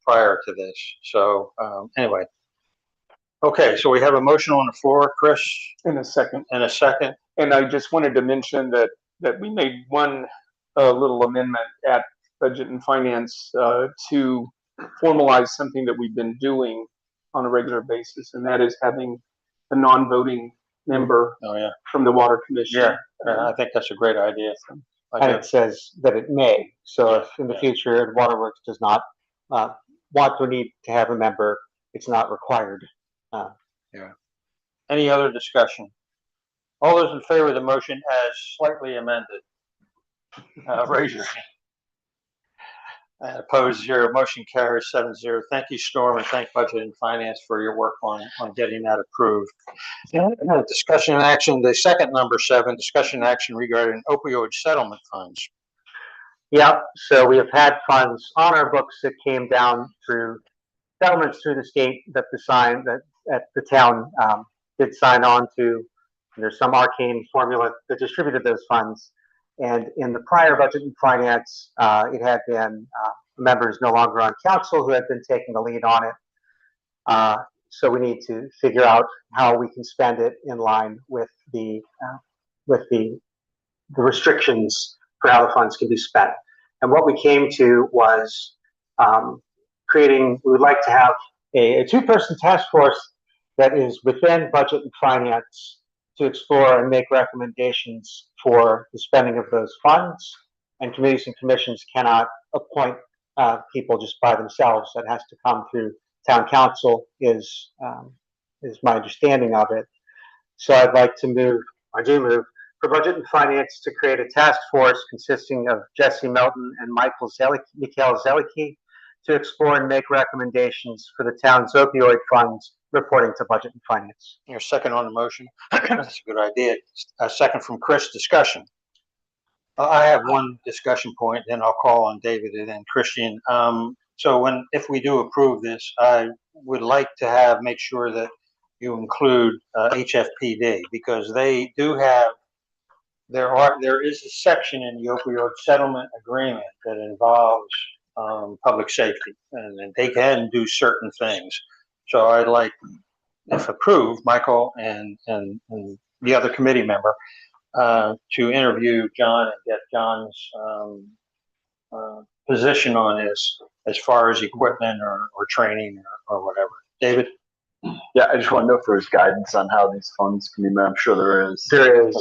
prior to this. So anyway. Okay, so we have a motion on the floor, Chris? In a second. In a second. And I just wanted to mention that we made one little amendment at Budget and Finance to formalize something that we've been doing on a regular basis, and that is having a non-voting member from the Water Commission. Yeah, I think that's a great idea. And it says that it may. So if in the future Waterworks does not want or need to have a member, it's not required. Any other discussion? All those in favor of the motion as slightly amended, raise your hand. Opposed, 0. Motion carries 7-0. Thank you, Storm, and thank Budget and Finance for your work on getting that approved. Discussion and action, the second number 7, discussion and action regarding opioid settlement funds. Yeah, so we have had funds on our books that came down through settlements through the state that the town did sign on to. There's some arcane formula that distributed those funds. And in the prior budget and finance, it had been members no longer on council who had been taking the lead on it. So we need to figure out how we can spend it in line with the restrictions for how the funds can be spent. And what we came to was we would like to have a 2-person task force that is within budget and finance to explore and make recommendations for the spending of those funds. And committees and commissions cannot appoint people just by themselves. That has to come through town council is my understanding of it. So I'd like to move for budget and finance to create a task force consisting of Jesse Melton and Mikhail Zelicki to explore and make recommendations for the town's opioid funds reporting to budget and finance. Your second on the motion. That's a good idea. A second from Chris. Discussion. I have one discussion point, then I'll call on David and then Christian. So if we do approve this, I would like to make sure that you include HFPD, because they do have, there is a section in the opioid settlement agreement that involves public safety, and they can do certain things. So I'd like, if approved, Michael and the other committee member to interview John and get John's position on this as far as equipment or training or whatever. David? Yeah, I just want to know if there's guidance on how these funds can be met. I'm sure there is. There is.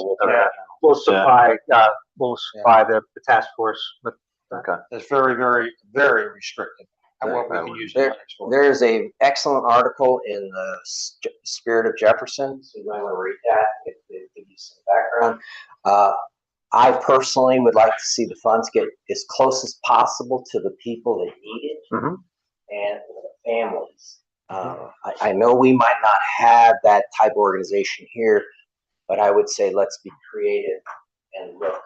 We'll supply the task force with. Okay. It's very, very, very restricted at what we can use the money for. There is a excellent article in the Spirit of Jefferson, so you might want to read that, give you some background. I personally would like to see the funds get as close as possible to the people that need it and the families. I know we might not have that type of organization here, but I would say let's be creative and look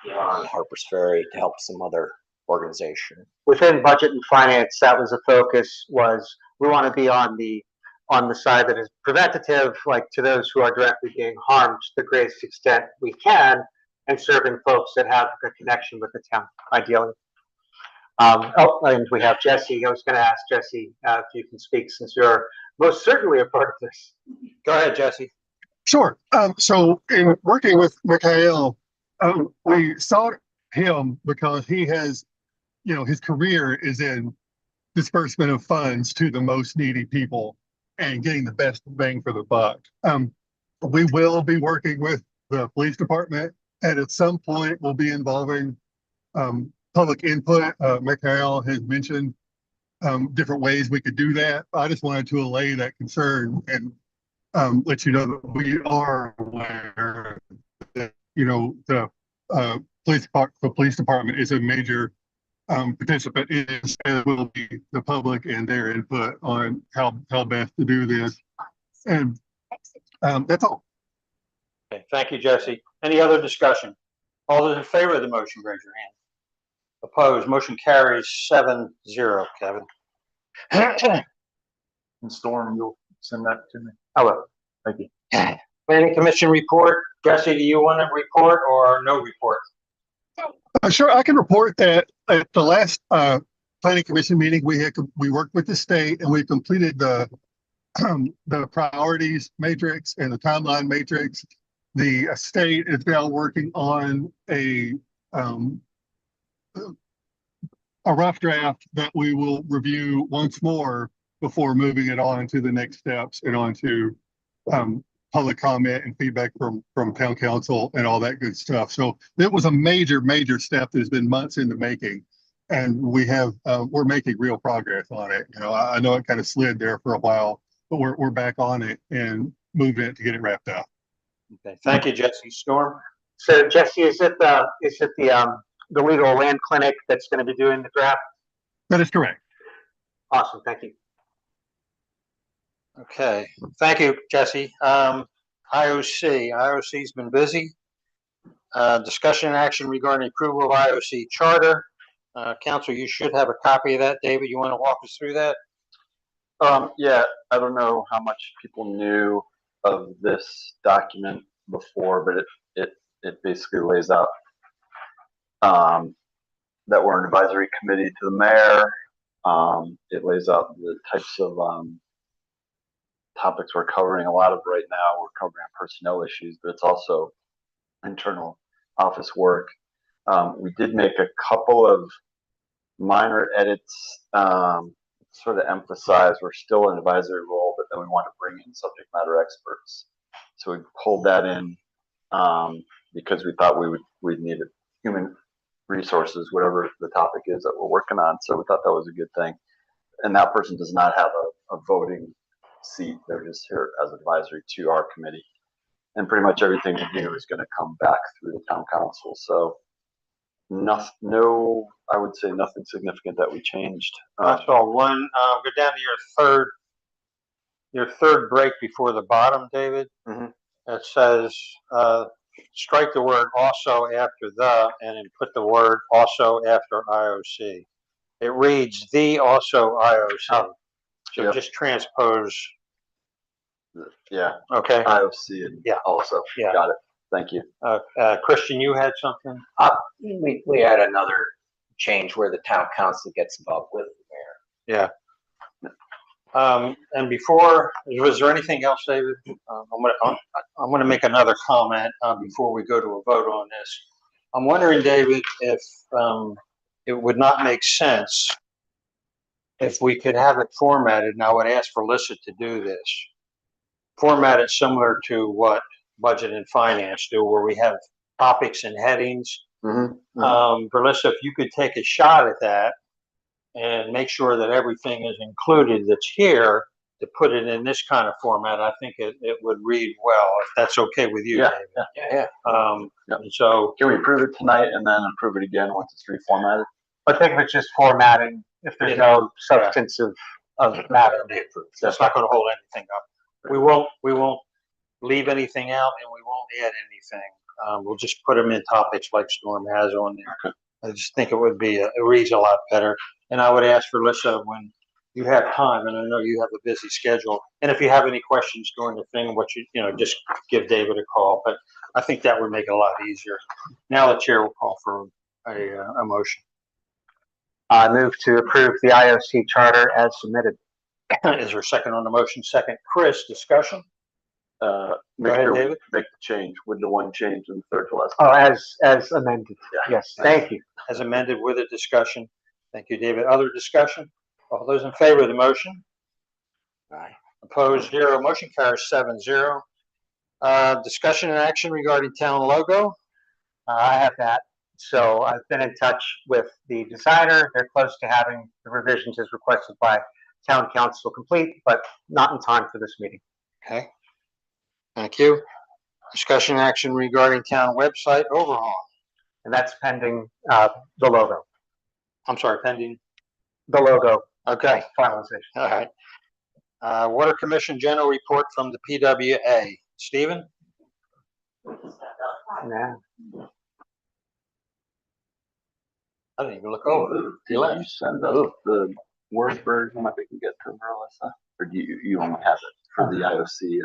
beyond Harpers Ferry to help some other organization. Within budget and finance, that was a focus, was we want to be on the side that is preventative, like to those who are directly being harmed to the greatest extent we can, and serving folks that have a connection with the town, ideally. And we have Jesse. I was going to ask Jesse if you can speak, since you're most certainly a part of this. Go ahead, Jesse. Sure. So in working with Mikhail, we sought him because he has, his career is in disbursement of funds to the most needy people and getting the best bang for the buck. We will be working with the police department, and at some point we'll be involving public input. Mikhail has mentioned different ways we could do that. I just wanted to allay that concern and let you know that we are aware that, the police department is a major participant in this, and will be the public and their input on how best to do this. And that's all. Okay, thank you, Jesse. Any other discussion? All those in favor of the motion, raise your hand. Opposed, motion carries 7-0, Kevin. And Storm, you'll send that to me? I will. Thank you. Planning Commission report. Jesse, do you want to report or no report? Sure, I can report that at the last planning commission meeting, we worked with the state and we completed the priorities matrix and the timeline matrix. The state is now working on a rough draft that we will review once more before moving it on to the next steps and on to public comment and feedback from town council and all that good stuff. So it was a major step that has been months in the making, and we're making real progress on it. I know it kind of slid there for a while, but we're back on it and moving it to get it wrapped up. Okay, thank you, Jesse. Storm. So Jesse, is it the legal land clinic that's going to be doing the draft? That is correct. Awesome, thank you. Okay, thank you, Jesse. IOC's been busy. Discussion and action regarding approval of IOC charter. Council, you should have a copy of that. David, you want to walk us through that? Yeah, I don't know how much people knew of this document before, but it basically lays out that we're an advisory committee to the mayor. It lays out the types of topics we're covering. A lot of right now we're covering personnel issues, but it's also internal office work. We did make a couple of minor edits, sort of emphasize we're still an advisory role, but then we want to bring in subject matter experts. So we pulled that in because we thought we'd need human resources, whatever the topic is that we're working on. So we thought that was a good thing. And that person does not have a voting seat. They're just here as advisory to our committee. And pretty much everything we do is going to come back through the town council. So I would say nothing significant that we changed. I saw one, go down to your third break before the bottom, David. Mm-hmm. It says, strike the word also after the, and then put the word also after IOC. It reads the also IOC. Oh. So Yep. just transpose. Yeah. Okay. IOC and also. Yeah. Got it. Thank you. Christian, you had something? We had another change where the town council gets involved with the mayor. Yeah. And before, was there anything else, David? I'm gonna make another comment before we go to a vote on this. I'm wondering, David, if it would not make sense if we could have it formatted, and I would ask for Lissa to do this, formatted similar to what budget and finance do, where we have topics and headings. Mm-hmm. Verlissa, if you could take a shot at that and make sure that everything is included that's here, to put it in this kind of format, I think it would read well, if that's okay with you, David. Yeah. And so, Can we approve it tonight and then approve it again once it's reformatted? I think it's just formatting, if there's no substance of matter. that's not gonna hold anything up. We won't leave anything out and we won't add anything. We'll just put them in topics like Storm has on there. I just think it would be, it reads a lot better. And I would ask for Lissa when you have time, and I know you have a busy schedule. And if you have any questions during the thing, just give David a call. But I think that would make it a lot easier. Now the chair will call for a motion. I move to approve the IOC charter as submitted. Is there a second on the motion? Second. Chris, discussion? Make ahead, sure we David. make the change with the one change in the third to last. Oh, as amended. Yes, thank you. As amended with a discussion. Thank you, David. Other discussion? All those in favor of the motion? Aye. Opposed, 0. Motion carries 7-0. Discussion and action regarding town logo. I have that. So I've been in touch with the designer. They're close to having the revisions as requested by town council complete, but not in time for this meeting. Okay. Thank you. Discussion and action regarding town website overhaul. And that's pending the logo. I'm sorry, pending. The logo Okay. finalization. All right. Water Commission General Report from the PWA. Stephen? Yeah. I didn't even look over. Did you send us the Word version that we can get to Melissa? Or do you only have it for the IOC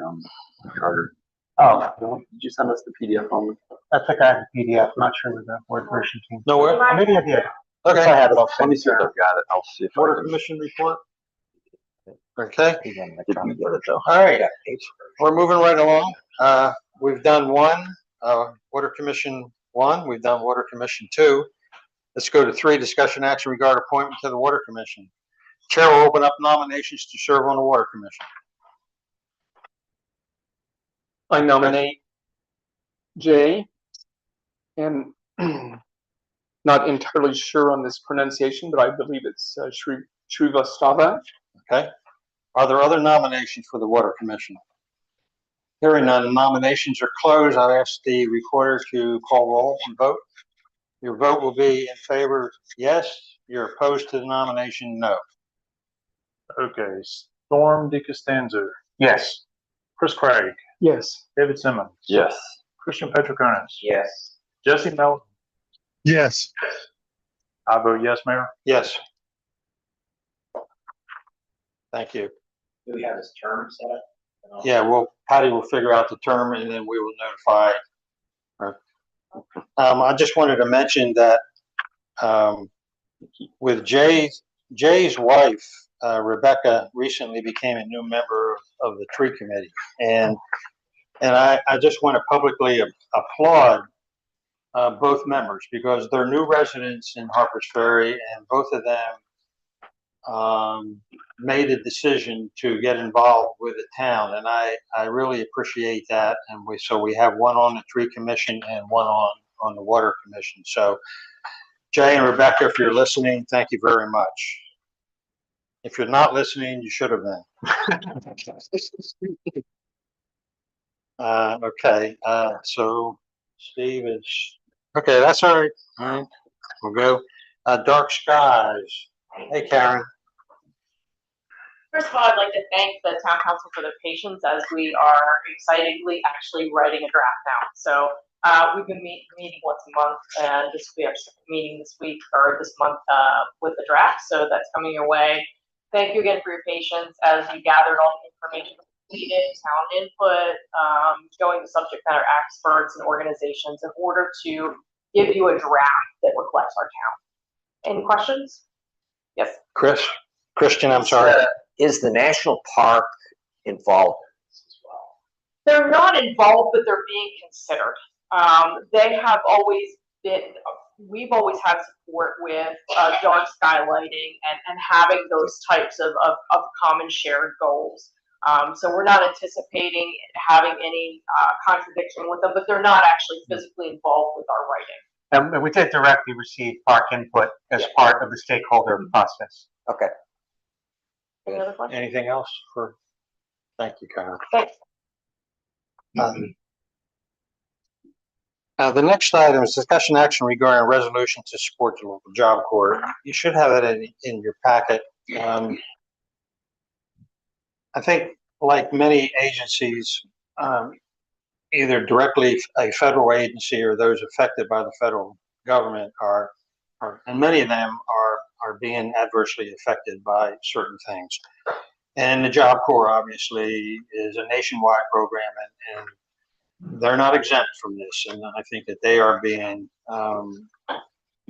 charter? Oh, Did you send us the PDF only? I think I have the PDF. I'm not sure where the Word version came. No word? Or maybe I did. Okay. If I have it, I'll Let send me it. see if I've got it. I'll see if Water I can. Commission report. Okay. Did you get it though? All right. We're moving right along. We've done one, Water Commission 1. We've done Water Commission 2. Let's go to 3, discussion action regarding appointment to the Water Commission. Chair will open up nominations to serve on the Water Commission. I nominate Jay, and not entirely sure on this pronunciation, but I believe it's Shrivastava. Okay. Are there other nominations for the Water Commission? Hearing none, nominations are closed. I ask the recorder to call roll and vote. Your vote will be in favor, yes. You're opposed to the nomination, no. Okay, Storm DeCostanzo, Yes. Chris Craig, Yes. David Simmons. Yes. Christian Petroconis. Yes. Jesse Melton. Yes. I vote yes, Mayor. Yes. Thank you. Do we have his term set up? Yeah, Patty will figure out the term and then we will notify her. I just wanted to mention that with Jay's wife, Rebecca, recently became a new member of the tree committee. And I just want to publicly applaud both members because they're new residents in Harpers Ferry and both of them made a decision to get involved with the town, and I really appreciate that. And we have one on the tree commission and one on the water commission. So Jay and Rebecca, if you're listening, thank you very much. If you're not listening, you should have been. Okay, so Steve is, okay, that's all right. All right, we'll go. Dark Skies. Hey, Karen. First of all, I'd like to thank the town council for their patience as we are excitedly actually writing a draft now. So we've been meeting once a month, and we have a meeting this week or this month with the draft. So that's coming your way. Thank you again for your patience as you gathered all the information needed, town input, going to subject matter experts and organizations in order to give you a draft that reflects our town. Any questions? Yes. Christian, I'm sorry. Is the national park involved in this as well? They're not involved, but they're being considered. They have always been, we've always had support with dark sky lighting and having those types of common shared goals. So we're not anticipating having any contradiction with them, but they're not actually physically involved with our writing. And we did directly receive park input as part of the stakeholder process. Okay. Any other questions? Anything else thank you, Karen. Thanks. The next item is discussion action regarding a resolution to support the local job corps. You should have it in your packet. I think like many agencies, either directly a federal agency or those affected by the federal government are and many of them are being adversely affected by certain things. And the Job Corps obviously is a nationwide program, and they're not exempt from this. And I think that they are being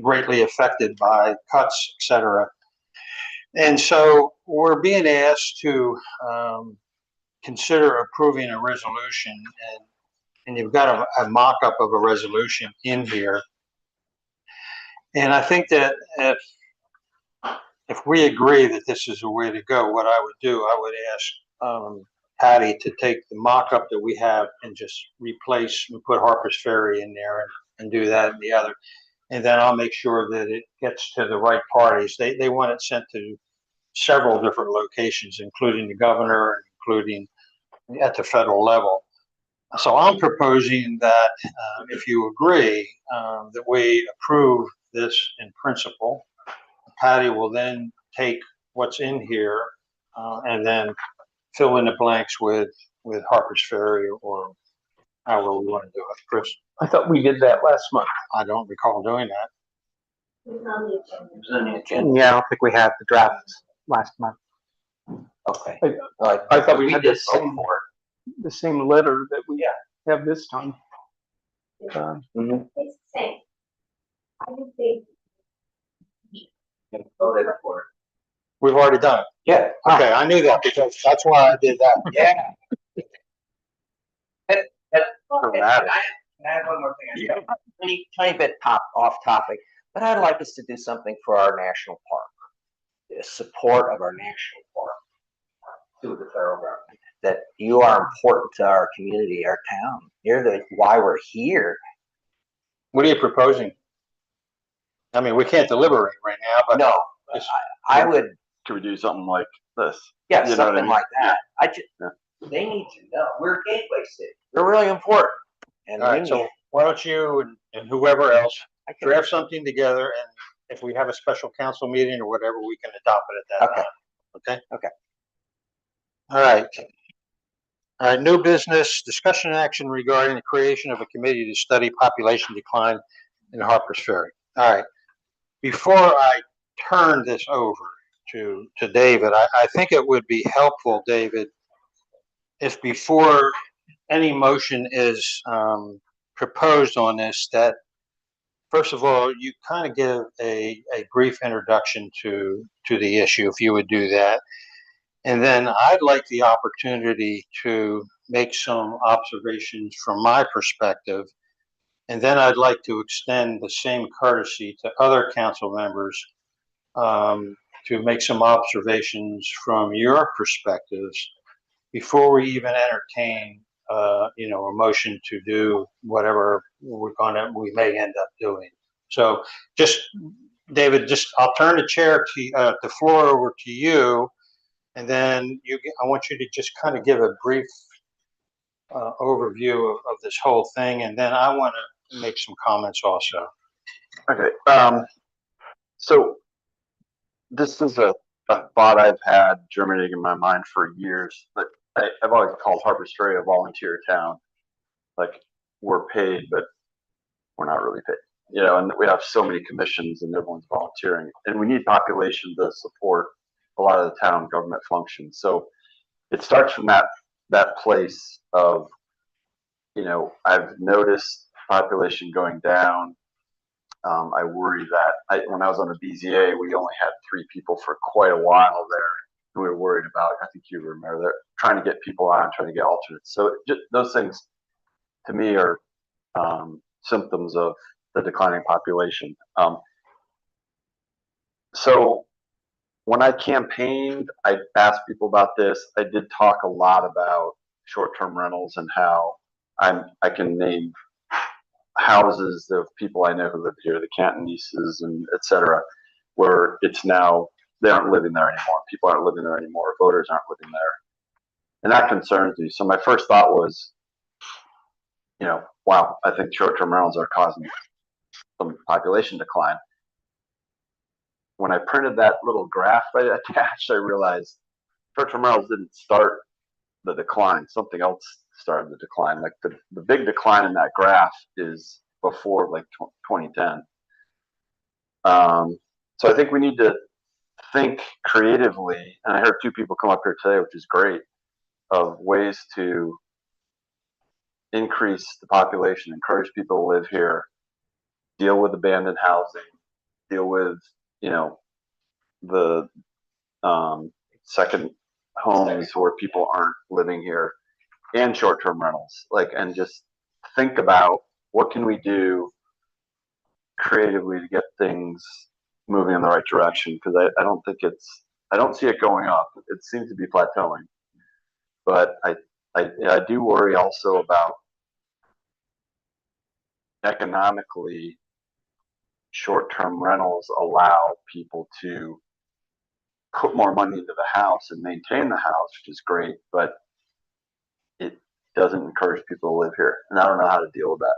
greatly affected by cuts, et cetera. And so we're being asked to consider approving a resolution, and you've got a mock-up of a resolution in here. And I think that if we agree that this is the way to go, what I would do, I would ask Patty to take the mock-up that we have and just replace and put Harper's Ferry in there and do that and the other. And then I'll make sure that it gets to the right parties. They want it sent to several different locations, including the governor and including at the federal level. So I'm proposing that if you agree, that we approve this in principle. Patty will then take what's in here and then fill in the blanks with Harper's Ferry or however we want to do it. Chris? I thought we did that last month. I don't recall doing that. It was on the agenda. Yeah, I don't think we had the draft last month. Okay. I thought we had did the same, the same letter that we have this time. It's the same. I would say We've already done it. Yeah. Okay, I knew that because that's why I did that. Yeah. Dramatic. I have one more thing. Tiny bit off topic, but I'd like us to do something for our national park. The support of our national park to the federal government. That you are important to our community, our town. You're why we're here. What are you proposing? I mean, we can't deliberate right now, but no, I would. Could we do something like this? Yeah, You know something what I mean? like that. They need to know we're a gateway city. They're really important. And all right, so why don't you and whoever else draft something together, and if we have a special council meeting or whatever, we can adopt it at that time. Okay. Okay. All right. New business, discussion and action regarding the creation of a committee to study population decline in Harper's Ferry. All right. Before I turn this over to David, I think it would be helpful, David, if before any motion is proposed on this, that first of all, you kind of give a brief introduction to the issue, if you would do that. And then I'd like the opportunity to make some observations from my perspective. And then I'd like to extend the same courtesy to other council members to make some observations from your perspectives before we even entertain, a motion to do whatever we may end up doing. So just, David, I'll turn the floor over to you. And then I want you to just kind of give a brief overview of this whole thing. And then I want to make some comments also. Okay. So this is a thought I've had germinating in my mind for years, but I've always called Harper's Ferry a volunteer town. Like, we're paid, but we're not really paid. And we have so many commissions and everyone's volunteering, and we need population to support a lot of the town government functions. So it starts from that place of, I've noticed population going down. I worry that when I was on the BZA, we only had 3 people for quite a while there. We were worried about, I think you remember, they're trying to get people on, trying to get alternates. So just, those things to me are symptoms of the declining population. So when I campaigned, I asked people about this. I did talk a lot about short-term rentals and how I can name houses of people I know who live here, the Cantonises and et cetera, where it's now, they aren't living there anymore. People aren't living there anymore. Voters aren't living there. And that concerns me. So my first thought was, wow, I think short-term rentals are causing some population decline. When I printed that little graph I attached, I realized short-term rentals didn't start the decline. Something else started the decline. Like the big decline in that graph is before like 2010. So I think we need to think creatively, and I heard 2 people come up here today, which is great, of ways to increase the population, encourage people to live here, deal with abandoned housing, deal with, you know, the second homes where people aren't living here, and short-term rentals, like, and just think about what can we do creatively to get things moving in the right direction, because I don't think I don't see it going up. It seems to be plateauing, but I do worry also about economically short-term rentals allow people to put more money into the house and maintain the house, which is great, but it doesn't encourage people to live here, and I don't know how to deal with that.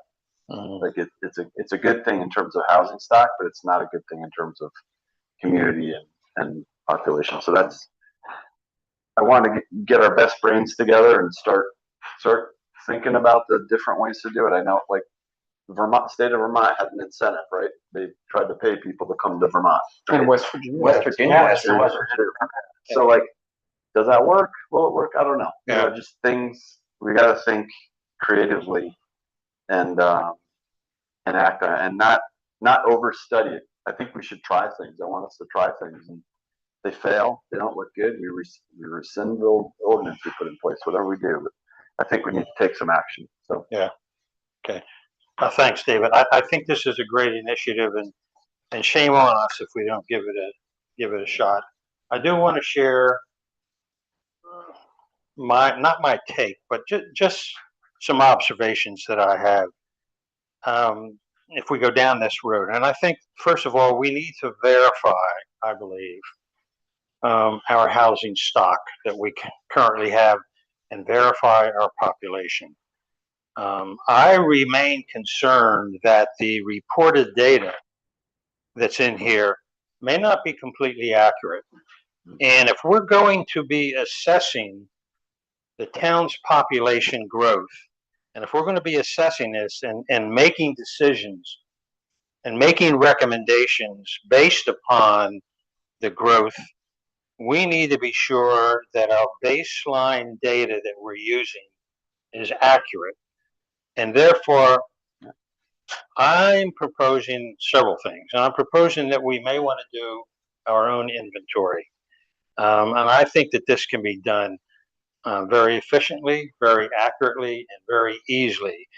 Like it's a good thing in terms of housing stock, but it's not a good thing in terms of community and population. So that's, I want to get our best brains together and start thinking about the different ways to do it. I know, like, state of Vermont had an incentive, right? They tried to pay people to come to Vermont. In West Virginia. West Virginia. So, like, does that work? Will it work? I don't know. Yeah. You know, just things we got to think creatively and act on it, and not overstudy it. I think we should try things. I want us to try things, and if they fail, they don't look good, we rescind the ordinance we put in place, whatever we do. But I think we need to take some action. So yeah. Okay. Thanks, David. I think this is a great initiative, and shame on us if we don't give it a shot. I do want to share not my take, but just some observations that I have. If we go down this road, and I think first of all, we need to verify, I believe, our housing stock that we currently have, and verify our population. I remain concerned that the reported data that's in here may not be completely accurate. And if we're going to be assessing the town's population growth, and if we're going to be assessing this and making decisions and making recommendations based upon the growth, we need to be sure that our baseline data that we're using is accurate. And therefore, I'm proposing several things. And I'm proposing that we may want to do our own inventory. And I think that this can be done very efficiently, very accurately, and very easily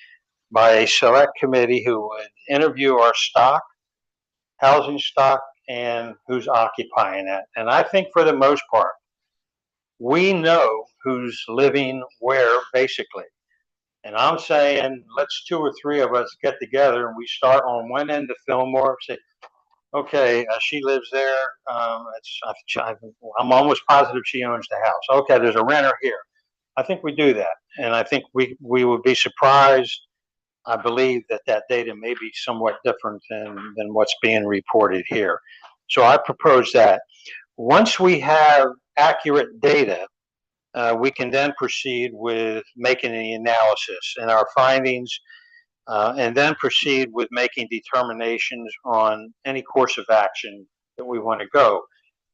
by a select committee who would interview our stock, housing stock, and who's occupying it. And I think for the most part, we know who's living where, basically. And I'm saying, let's 2 or 3 of us get together and we start on one end of Fillmore, say, okay, she lives there. I'm almost positive she owns the house. Okay, there's a renter here. I think we do that. And I think we would be surprised. I believe that data may be somewhat different than what's being reported here. So I propose that. Once we have accurate data, we can then proceed with making the analysis and our findings, and then proceed with making determinations on any course of action that we want to go.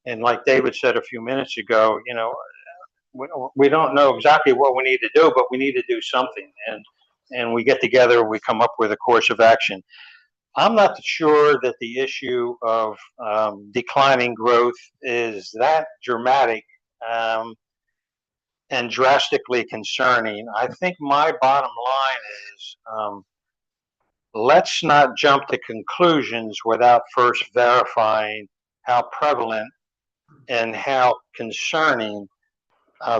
And like David said a few minutes ago, you know, we don't know exactly what we need to do, but we need to do something. And we get together, we come up with a course of action. I'm not sure that the issue of declining growth is that dramatic and drastically concerning. I think my bottom line is, let's not jump to conclusions without first verifying how prevalent and how concerning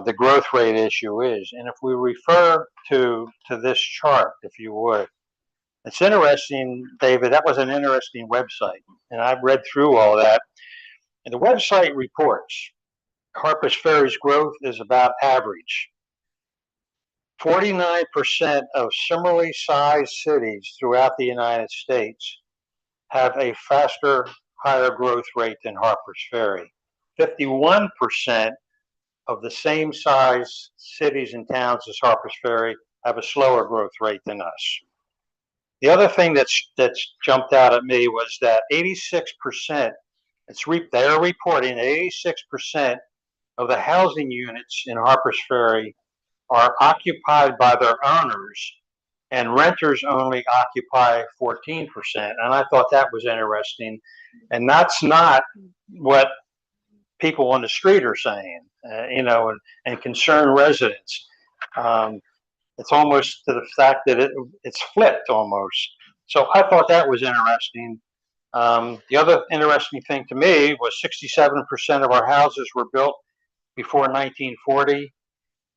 the growth rate issue is. And if we refer to this chart, if you would, it's interesting, David, that was an interesting website. And I've read through all that. And the website reports Harpers Ferry's growth is about average. 49% of similarly sized cities throughout the United States have a faster, higher growth rate than Harpers Ferry. 51% of the same size cities and towns as Harpers Ferry have a slower growth rate than us. The other thing that's jumped out at me was that 86%, they're reporting 86% of the housing units in Harpers Ferry are occupied by their owners, and renters only occupy 14%. And I thought that was interesting. And that's not what people on the street are saying, and concerned residents. It's almost to the fact that it's flipped almost. So I thought that was interesting. The other interesting thing to me was 67% of our houses were built before 1940,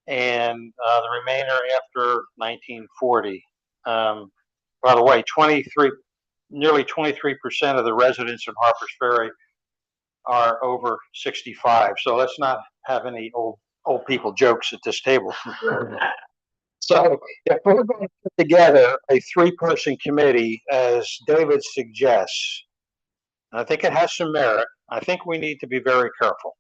and the remainder after 1940. By the way, nearly 23% of the residents in Harpers Ferry are over 65. So let's not have any old people jokes at this table. So if we're going to put together a 3-person committee, as David suggests, and I think it has some merit, I think we need to be very careful.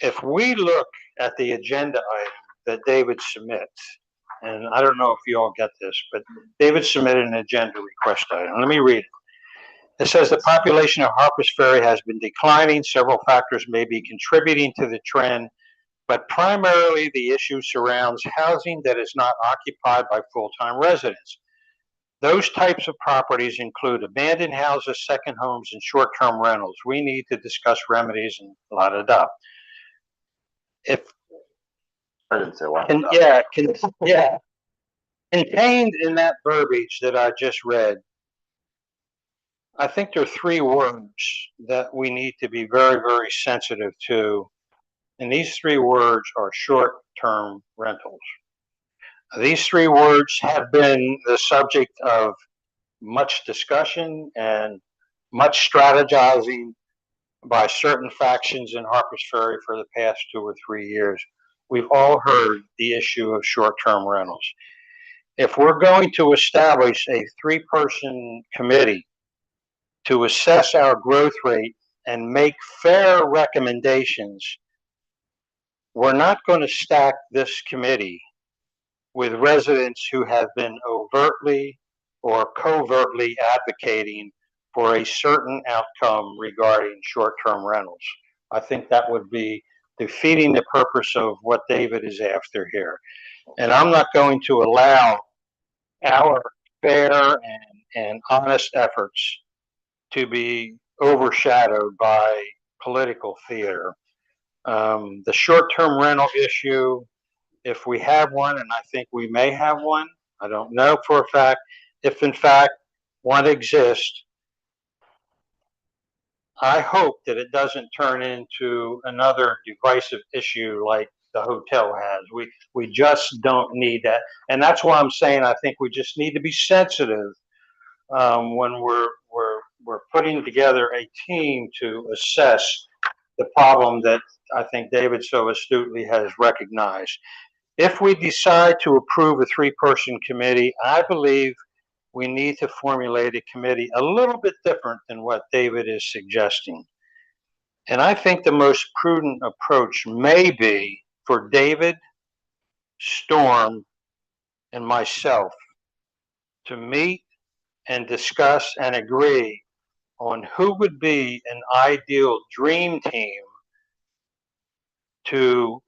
If we look at the agenda item that David submits, and I don't know if you all get this, but David submitted an agenda request item. Let me read it. It says the population of Harpers Ferry has been declining. Several factors may be contributing to the trend, but primarily the issue surrounds housing that is not occupied by full-time residents. Those types of properties include abandoned houses, second homes, and short-term rentals. We need to discuss remedies and la-da-da. If I didn't say why. Contained in that verbiage that I just read, I think there are 3 words that we need to be very, very sensitive to. And these 3 words are short-term rentals. These 3 words have been the subject of much discussion and much strategizing by certain factions in Harpers Ferry for the past 2 or 3 years. We've all heard the issue of short-term rentals. If we're going to establish a 3-person committee to assess our growth rate and make fair recommendations, we're not going to stack this committee with residents who have been overtly or covertly advocating for a certain outcome regarding short-term rentals. I think that would be defeating the purpose of what David is after here. And I'm not going to allow our fair and honest efforts to be overshadowed by political theater. The short-term rental issue, if we have one, and I think we may have one, I don't know for a fact, if in fact one exists, I hope that it doesn't turn into another divisive issue like the hotel has. We just don't need that. And that's why I'm saying I think we just need to be sensitive when we're putting together a team to assess the problem that I think David so astutely has recognized. If we decide to approve a 3-person committee, I believe we need to formulate a committee a little bit different than what David is suggesting. And I think the most prudent approach may be for David, Storm, and myself to meet and discuss and agree on who would be an ideal dream team to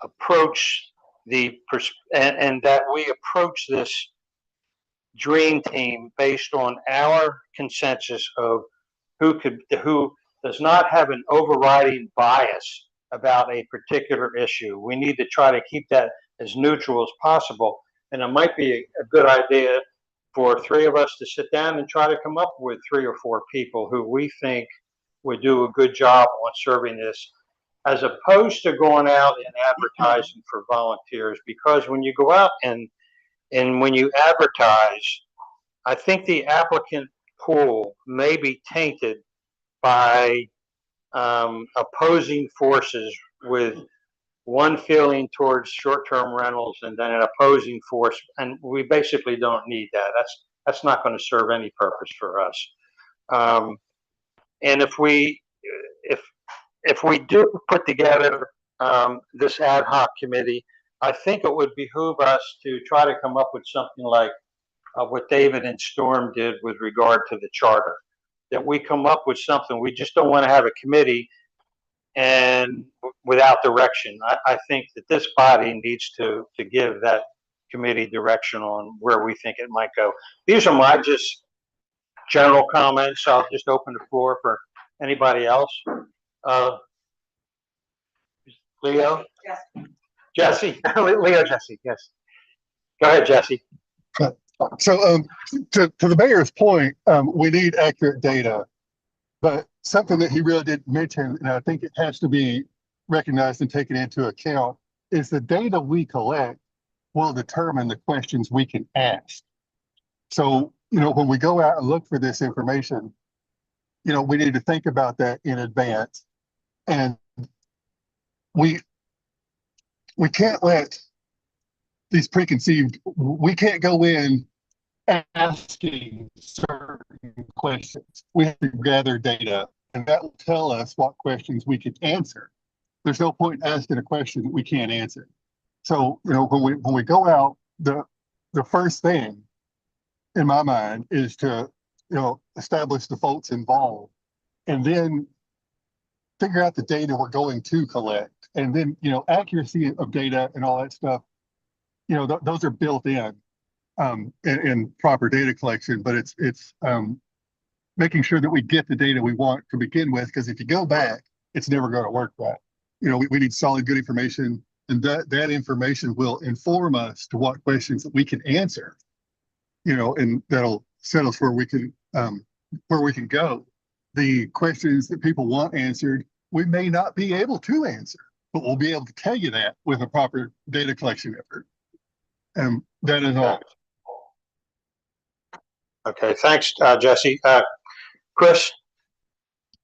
approach and that we approach this dream team based on our consensus of who does not have an overriding bias about a particular issue. We need to try to keep that as neutral as possible. And it might be a good idea for 3 of us to sit down and try to come up with 3 or 4 people who we think would do a good job on serving this, as opposed to going out and advertising for volunteers. Because when you go out and when you advertise, I think the applicant pool may be tainted by opposing forces, with one feeling towards short-term rentals and then an opposing force, and we basically don't need that. That's not going to serve any purpose for us. And if we do put together this ad hoc committee, I think it would behoove us to try to come up with something like what David and Storm did with regard to the charter. That we come up with something. We just don't want to have a committee and without direction. I think that this body needs to give that committee direction on where we think it might go. These are my just general comments. I'll just open the floor for anybody else. Leo? Jesse? Leo, Jesse, yes. Go ahead, Jesse. So, to the mayor's point, we need accurate data, but something that he really didn't mention, and I think it has to be recognized and taken into account, is the data we collect will determine the questions we can ask. So, when we go out and look for this information, we need to think about that in advance, and we can't let these preconceived, we can't go in asking certain questions. We have to gather data, and that will tell us what questions we can answer. There's no point in asking a question that we can't answer. So, when we go out, the first thing in my mind is to, establish the folks involved, and then figure out the data we're going to collect, and then, accuracy of data and all that stuff. Those are built in proper data collection, but it's making sure that we get the data we want to begin with, because if you go back, it's never going to work right. We need solid, good information, and that information will inform us to what questions that we can answer, and that'll set us where we can go. The questions that people want answered, we may not be able to answer, but we'll be able to tell you that with a proper data collection effort. And that is all. Okay, thanks, Jesse. Chris?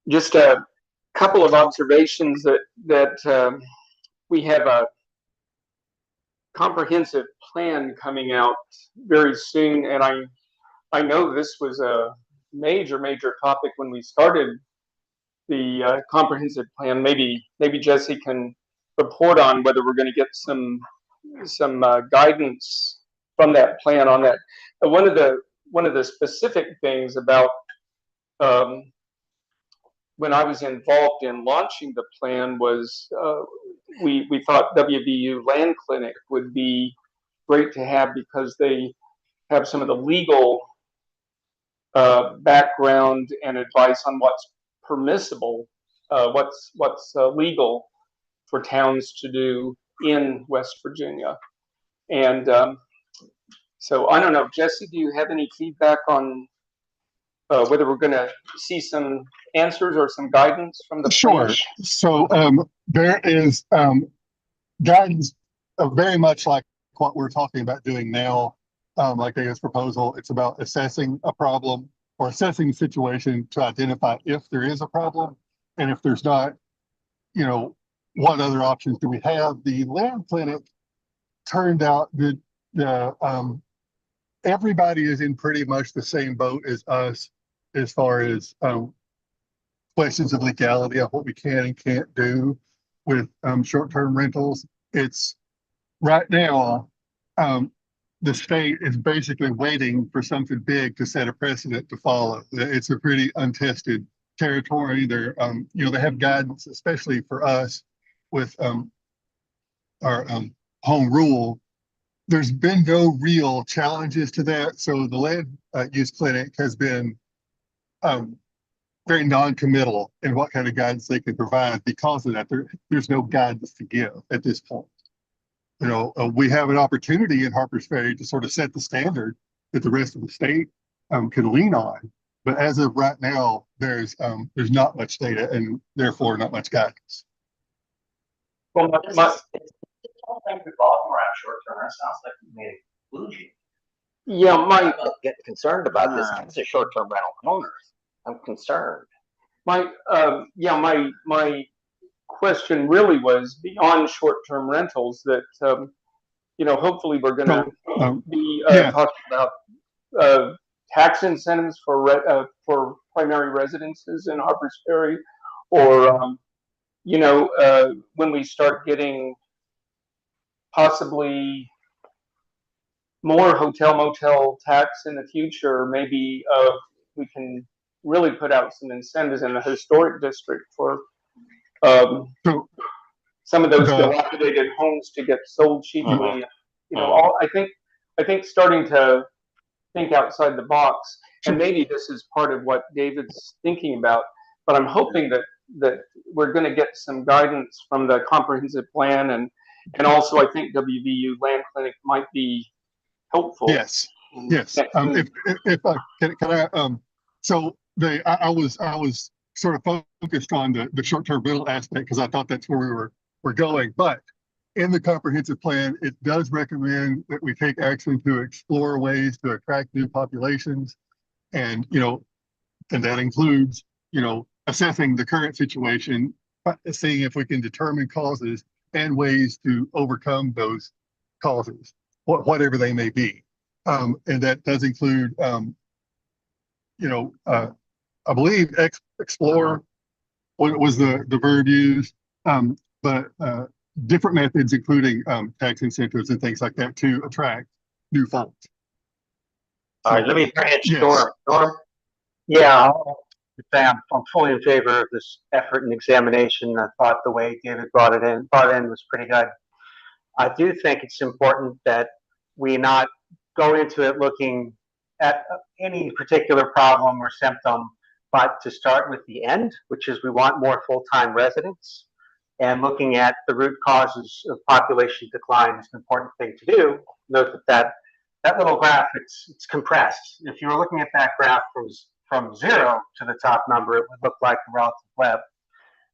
Just a couple of observations that we have a comprehensive plan coming out very soon, and I know this was a major topic when we started the comprehensive plan. Maybe Jesse can report on whether we're going to get some guidance from that plan on that. One of the specific things about when I was involved in launching the plan was we thought WVU Land Clinic would be great to have, because they have some of the legal background and advice on what's permissible, what's legal for towns to do in West Virginia. And so I don't know, Jesse, do you have any feedback on whether we're going to see some answers or some guidance from the Sure. plan? So there is guidance very much like what we're talking about doing now, like David's proposal. It's about assessing a problem or assessing the situation to identify if there is a problem, and if there's not, what other options do we have? The land clinic turned out that everybody is in pretty much the same boat as us as far as questions of legality of what we can and can't do with short-term rentals. It's right now, the state is basically waiting for something big to set a precedent to follow. It's a pretty untested territory. They're, they have guidance, especially for us with our home rule. There's been no real challenges to that. So the land use clinic has been very non-committal in what kind of guidance they can provide. Because of that, there's no guidance to give at this point. We have an opportunity in Harpers Ferry to sort of set the standard that the rest of the state can lean on. But as of right now, there's not much data and therefore not much guidance. Well, whole thing revolving around short-term rent sounds like you made it bougie. yeah, I'm not getting concerned about this as a short-term rental owner. I'm concerned. my question really was beyond short-term rentals that, hopefully we're going to be talking about tax incentives for primary residences in Harpers Ferry, or, when we start getting possibly more hotel motel tax in the future, maybe we can really put out some incentives in the historic district for some of those dilapidated homes to get sold cheaply. You know, I think starting to think outside the box, and maybe this is part of what David's thinking about, but I'm hoping that we're going to get some guidance from the comprehensive plan, and also I think WVU Land Clinic might be helpful. Yes. If I can I so I was sort of focused on the short-term rental aspect because I thought that's where we were going, but in the comprehensive plan, it does recommend that we take action to explore ways to attract new populations, and and that includes assessing the current situation, seeing if we can determine causes and ways to overcome those causes, whatever they may be. And that does include, I believe explore, what was the verb used, but different methods, including tax incentives and things like that to attract new funds. All right, let me branch. Yes. Norm? Yeah, I'm fully in favor of this effort and examination. I thought the way David brought it in was pretty good. I do think it's important that we not go into it looking at any particular problem or symptom, but to start with the end, which is we want more full-time residents, and looking at the root causes of population decline is an important thing to do. Note that little graph, it's compressed. If you were looking at that graph from 0 to the top number, it would look like a relative web,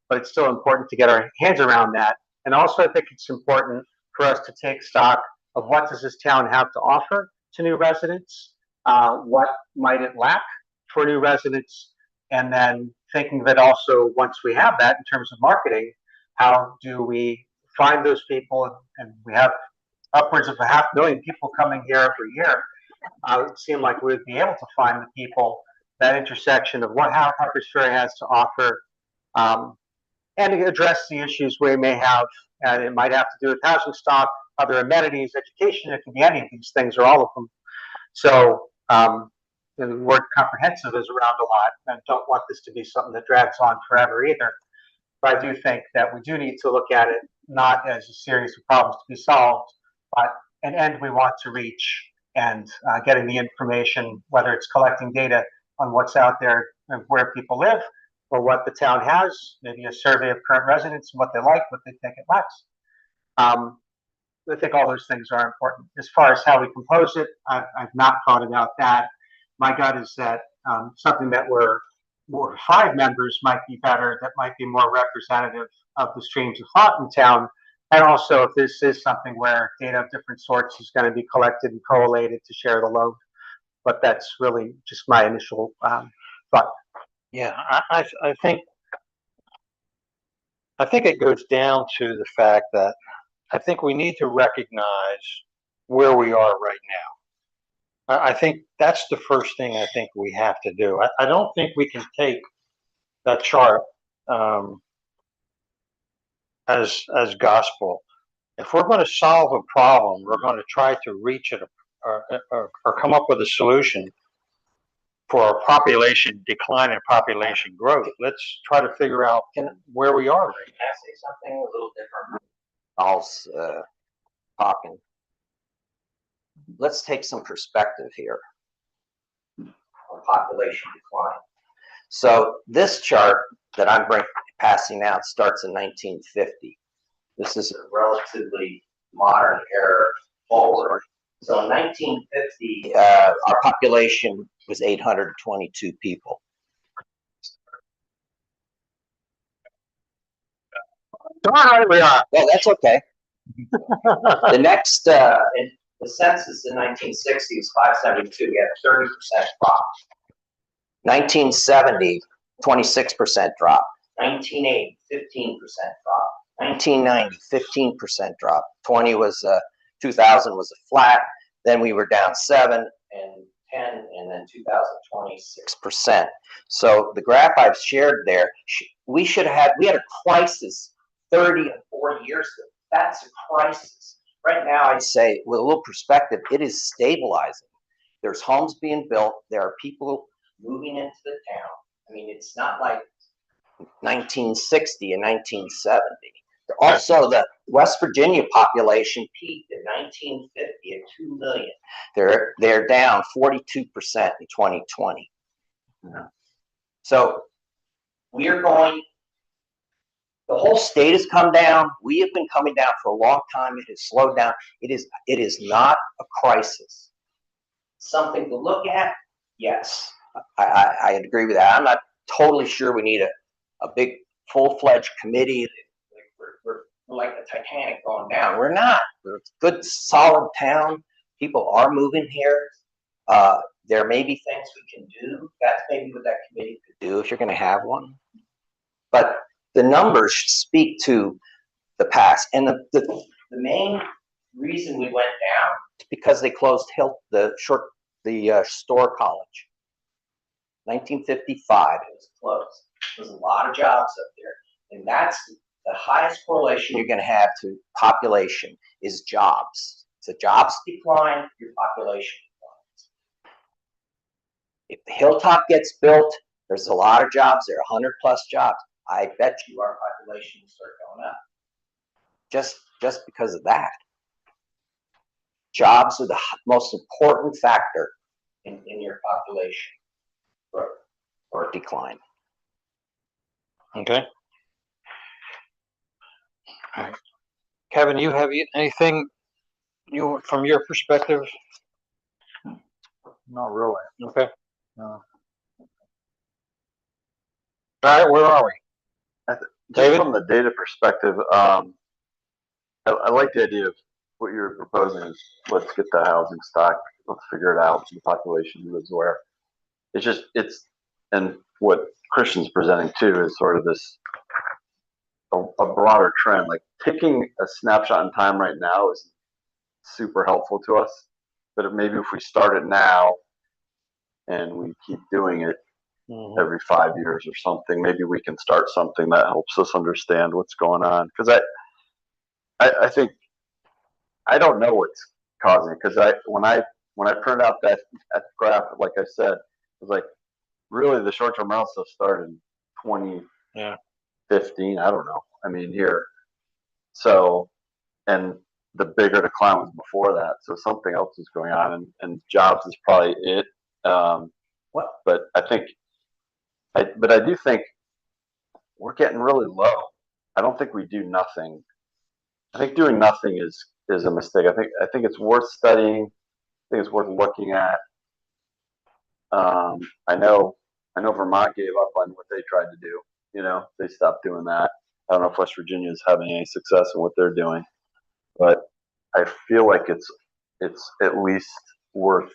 but it's still important to get our hands around that. And also, I think it's important for us to take stock of what does this town have to offer to new residents, what might it lack for new residents, and then thinking that also once we have that in terms of marketing, how do we find those people? And we have upwards of 500,000 people coming here every year. It would seem like we would be able to find the people, that intersection of how Harpers Ferry has to offer, and to address the issues we may have. And it might have to do with housing stock, other amenities, education. It can be any of these things or all of them. So the word comprehensive is around a lot, and don't want this to be something that drags on forever either. But I do think that we do need to look at it not as a series of problems to be solved, but an end we want to reach, and getting the information, whether it's collecting data on what's out there and where people live, or what the town has, maybe a survey of current residents and what they like, what they think it lacks. I think all those things are important. As far as how we compose it, I've not thought about that. My gut is that something that were 5 members might be better, that might be more representative of the streams of thought in town. And also, if this is something where data of different sorts is going to be collected and collated to share the load. But that's really just my initial thought. Yeah, I think it goes down to the fact that I think we need to recognize where we are right now. I think that's the first thing I think we have to do. I don't think we can take that chart as gospel. If we're going to solve a problem, we're going to try to reach it or come up with a solution for a population decline and population growth. Let's try to figure out where we are right now. Can I say something a little different? All's talking. Let's take some perspective here on population decline. So this chart that I'm passing out starts in 1950. This is a relatively modern era forward. So in 1950, our population was 822 people. Sorry, we are. Well, that's okay. The next, the census in 1960 was 572. We had a 30% drop. 1970, 26% drop. 1980, 15% drop. 1990, 15% drop. 2000 was a flat. Then we were down 7 and 10, and then 2020, 6%. So the graph I've shared there, we had a crisis 30 and 40 years ago. That's a crisis. right now, I'd say with a little perspective, it is stabilizing. There's homes being built. There are people moving into the town. I mean, it's not like 1960 and 1970. Also, the West Virginia population peaked in 1950 at 2 million. They're down 42% in 2020. So we are going. The whole state has come down. We have been coming down for a long time. It has slowed down. It is not a crisis. Something to look at? Yes, I agree with that. I'm not totally sure we need a big full-fledged committee. We're like the Titanic going down. We're not. We're a good, solid town. People are moving here. There may be things we can do. That's maybe what that committee could do if you're going to have one. But the numbers speak to the past. And the main reason we went down is because they closed the Storr College. 1955, it was closed. There's a lot of jobs up there. And that's the highest correlation you're going to have to population is jobs. So jobs decline, your population declines. If the Hilltop gets built, there's a lot of jobs there, 100+ jobs. I bet you our population will start going up. Just because of that. Jobs are the most important factor in your population growth or decline. Okay. All right. Kevin, you have anything from your perspective? Not really. Okay. No. All right, where are we? David? From the data perspective, I like the idea of what you're proposing is let's get the housing stock, let's figure it out, the population lives where. And what Christian's presenting too is sort of this, a broader trend. Like taking a snapshot in time right now is super helpful to us, but maybe if we start it now and we keep doing it, every 5 years or something, maybe we can start something that helps us understand what's going on. Because I think I don't know what's causing it. Because when I printed out that graph, like I said, it was like really the short-term rental stuff started in 2015. I don't know. I mean here, so and the bigger decline was before that. So something else is going on, and jobs is probably it. But I do think we're getting really low. I don't think we do nothing. I think doing nothing is a mistake. I think it's worth studying. I think it's worth looking at. I know Vermont gave up on what they tried to do. You know, they stopped doing that. I don't know if West Virginia is having any success in what they're doing, but I feel like it's at least worth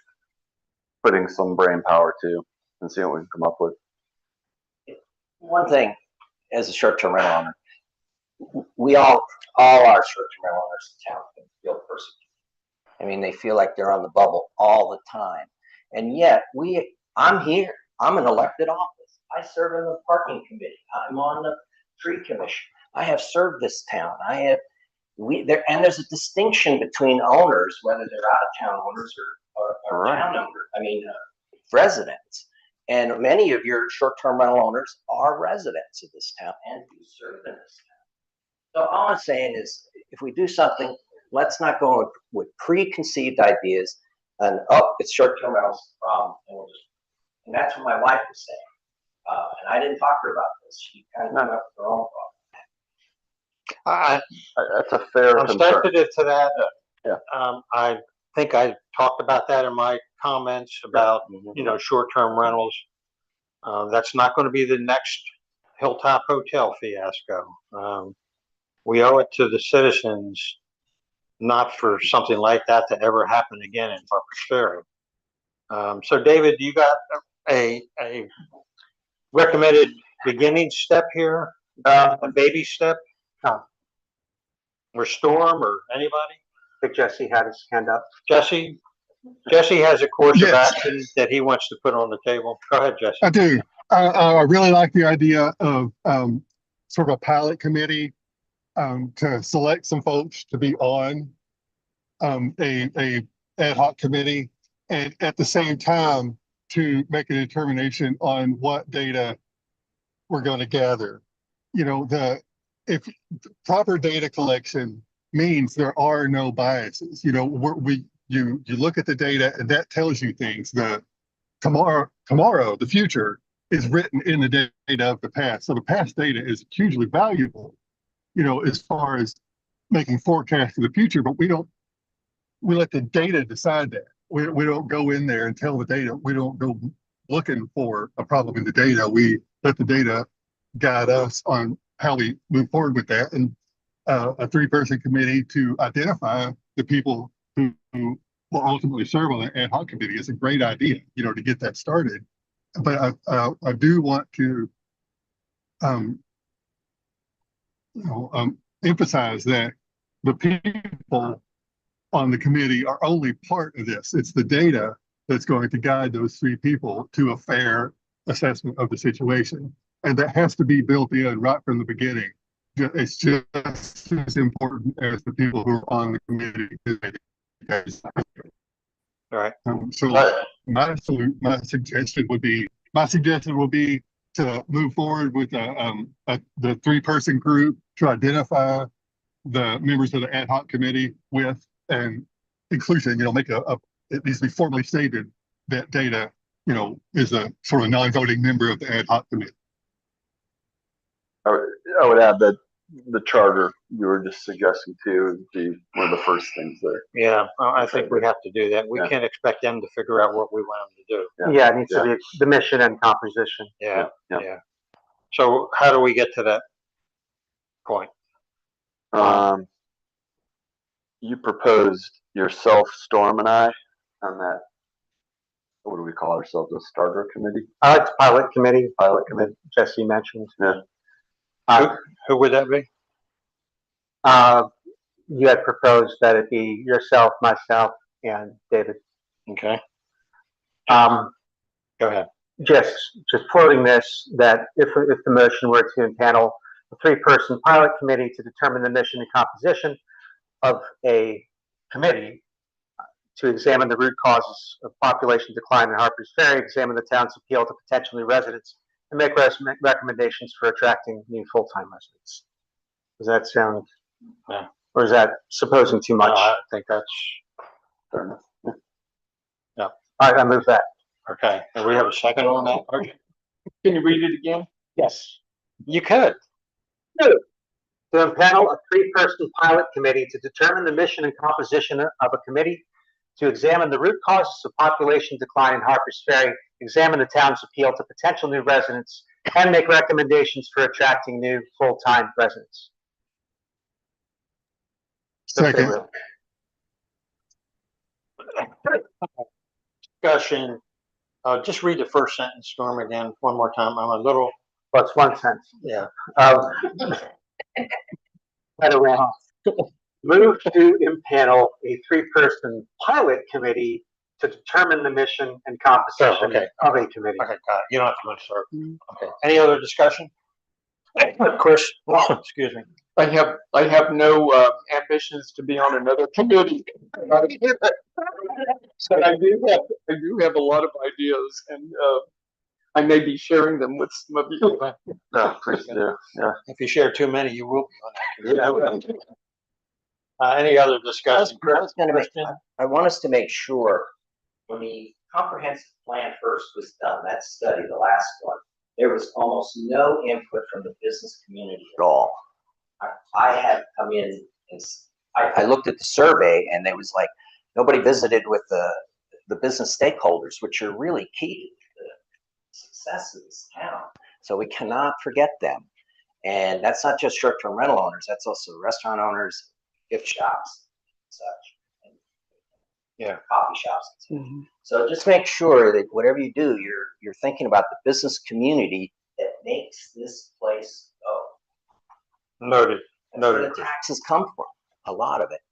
putting some brain power to and seeing what we can come up with. One thing, as a short-term rental owner, we all our short-term rental owners in town feel persecuted. I mean, they feel like they're on the bubble all the time, and yet I'm here. I'm an elected office. I serve in the parking committee. I'm on the tree commission. I have served this town. And there's a distinction between owners, whether they're out-of-town owners or town owners. Residents. And many of your short-term rental owners are residents of this town and do serve in this town. So all I'm saying is, if we do something, let's not go with preconceived ideas and it's short-term rentals problem, and that's what my wife was saying. And I didn't talk to her about this. She kind of came up with her own problem. That's a fair I'm concern. sensitive to that. Yeah. I think I talked about that in my comments about short-term rentals. That's not going to be the next Hilltop Hotel fiasco. We owe it to the citizens not for something like that to ever happen again in Harpers Ferry. So David, you got a recommended beginning step here? A baby step? Or Storm or anybody? I think Jesse had his hand up. Jesse has a course of action that he wants to put on the table. Go ahead, Jesse. I do. I really like the idea of sort of a pilot committee to select some folks to be on a ad hoc committee, and at the same time to make a determination on what data we're going to gather. You know, if proper data collection means there are no biases. You know, you look at the data and that tells you things. Tomorrow, the future is written in the data of the past. So the past data is hugely valuable, you know, as far as making forecasts for the future, but we let the data decide that. We don't go in there and tell the data. We don't go looking for a problem in the data. We let the data guide us on how we move forward with that. And a 3-person committee to identify the people who will ultimately serve on the ad hoc committee is a great idea, you know, to get that started. But I do want to emphasize that the people on the committee are only part of this. It's the data that's going to guide those 3 people to a fair assessment of the situation. And that has to be built in right from the beginning. It's just as important as the people who are on the committee. All right. So my suggestion would be to move forward with the 3-person group to identify the members of the ad hoc committee with an inclusion, you know, it needs to be formally stated that data, you know, is a sort of non-voting member of the ad hoc committee. I would add that the charter you were just suggesting too would be one of the first things there. Yeah, I think we have to do that. We can't expect them to figure out what we want them to do. Yeah, it needs to be the mission and composition. Yeah. So how do we get to that point? You proposed yourself, Storm, and I on that. What do we call ourselves? A starter committee? I like the pilot committee. Jesse mentioned. Yeah. Who would that be? You had proposed that it be yourself, myself, and David. Okay. Go ahead. Just floating this, that if the motion were to impanel a 3-person pilot committee to determine the mission and composition of a committee to examine the root causes of population decline in Harpers Ferry, examine the town's appeal to potential new residents, and make recommendations for attracting new full-time residents. Does that sound, or is that supposing too much? No, I think that's fair enough. Yeah. All right, I move that. Okay. And we have a second on that? Okay. Can you read it again? Yes. You could. To impanel a 3-person pilot committee to determine the mission and composition of a committee to examine the root causes of population decline in Harpers Ferry, examine the town's appeal to potential new residents, and make recommendations for attracting new full-time residents. Second. Discussion. Just read the first sentence, Storm, again, one more time. I'm a little. Well, it's one sentence. Yeah. Move to impanel a 3-person pilot committee to determine the mission and composition of a committee. Okay, got it. You don't have to much, sir. Okay. Any other discussion? Chris, excuse me. I have no ambitions to be on another committee. So I do have a lot of ideas, and I may be sharing them with some of you. No, please do. Yeah. If you share too many, you will be on that committee. Any other discussion? I want us to make sure when the comprehensive plan first was done, that study, the last one, there was almost no input from the business community at all. I have come in and I looked at the survey, and there was like nobody visited with the business stakeholders, which are really key to the success of this town. So we cannot forget them. And that's not just short-term rental owners, that's also restaurant owners, gift shops, and such, and coffee shops. And such. So just make sure that whatever you do, you're thinking about the business community that makes this place go. Noted. That's where the taxes come from, a lot of it.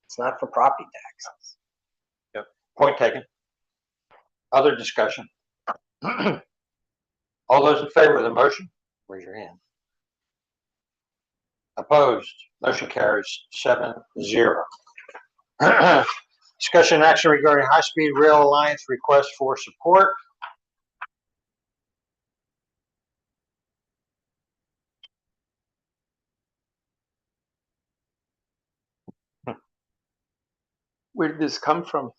It's not for property taxes. Yep. Point taken. Other discussion. All those in favor of the motion, raise your hand. Opposed? Motion carries 7-0. Discussion action regarding High Speed Rail Alliance request for support. Where did this come from?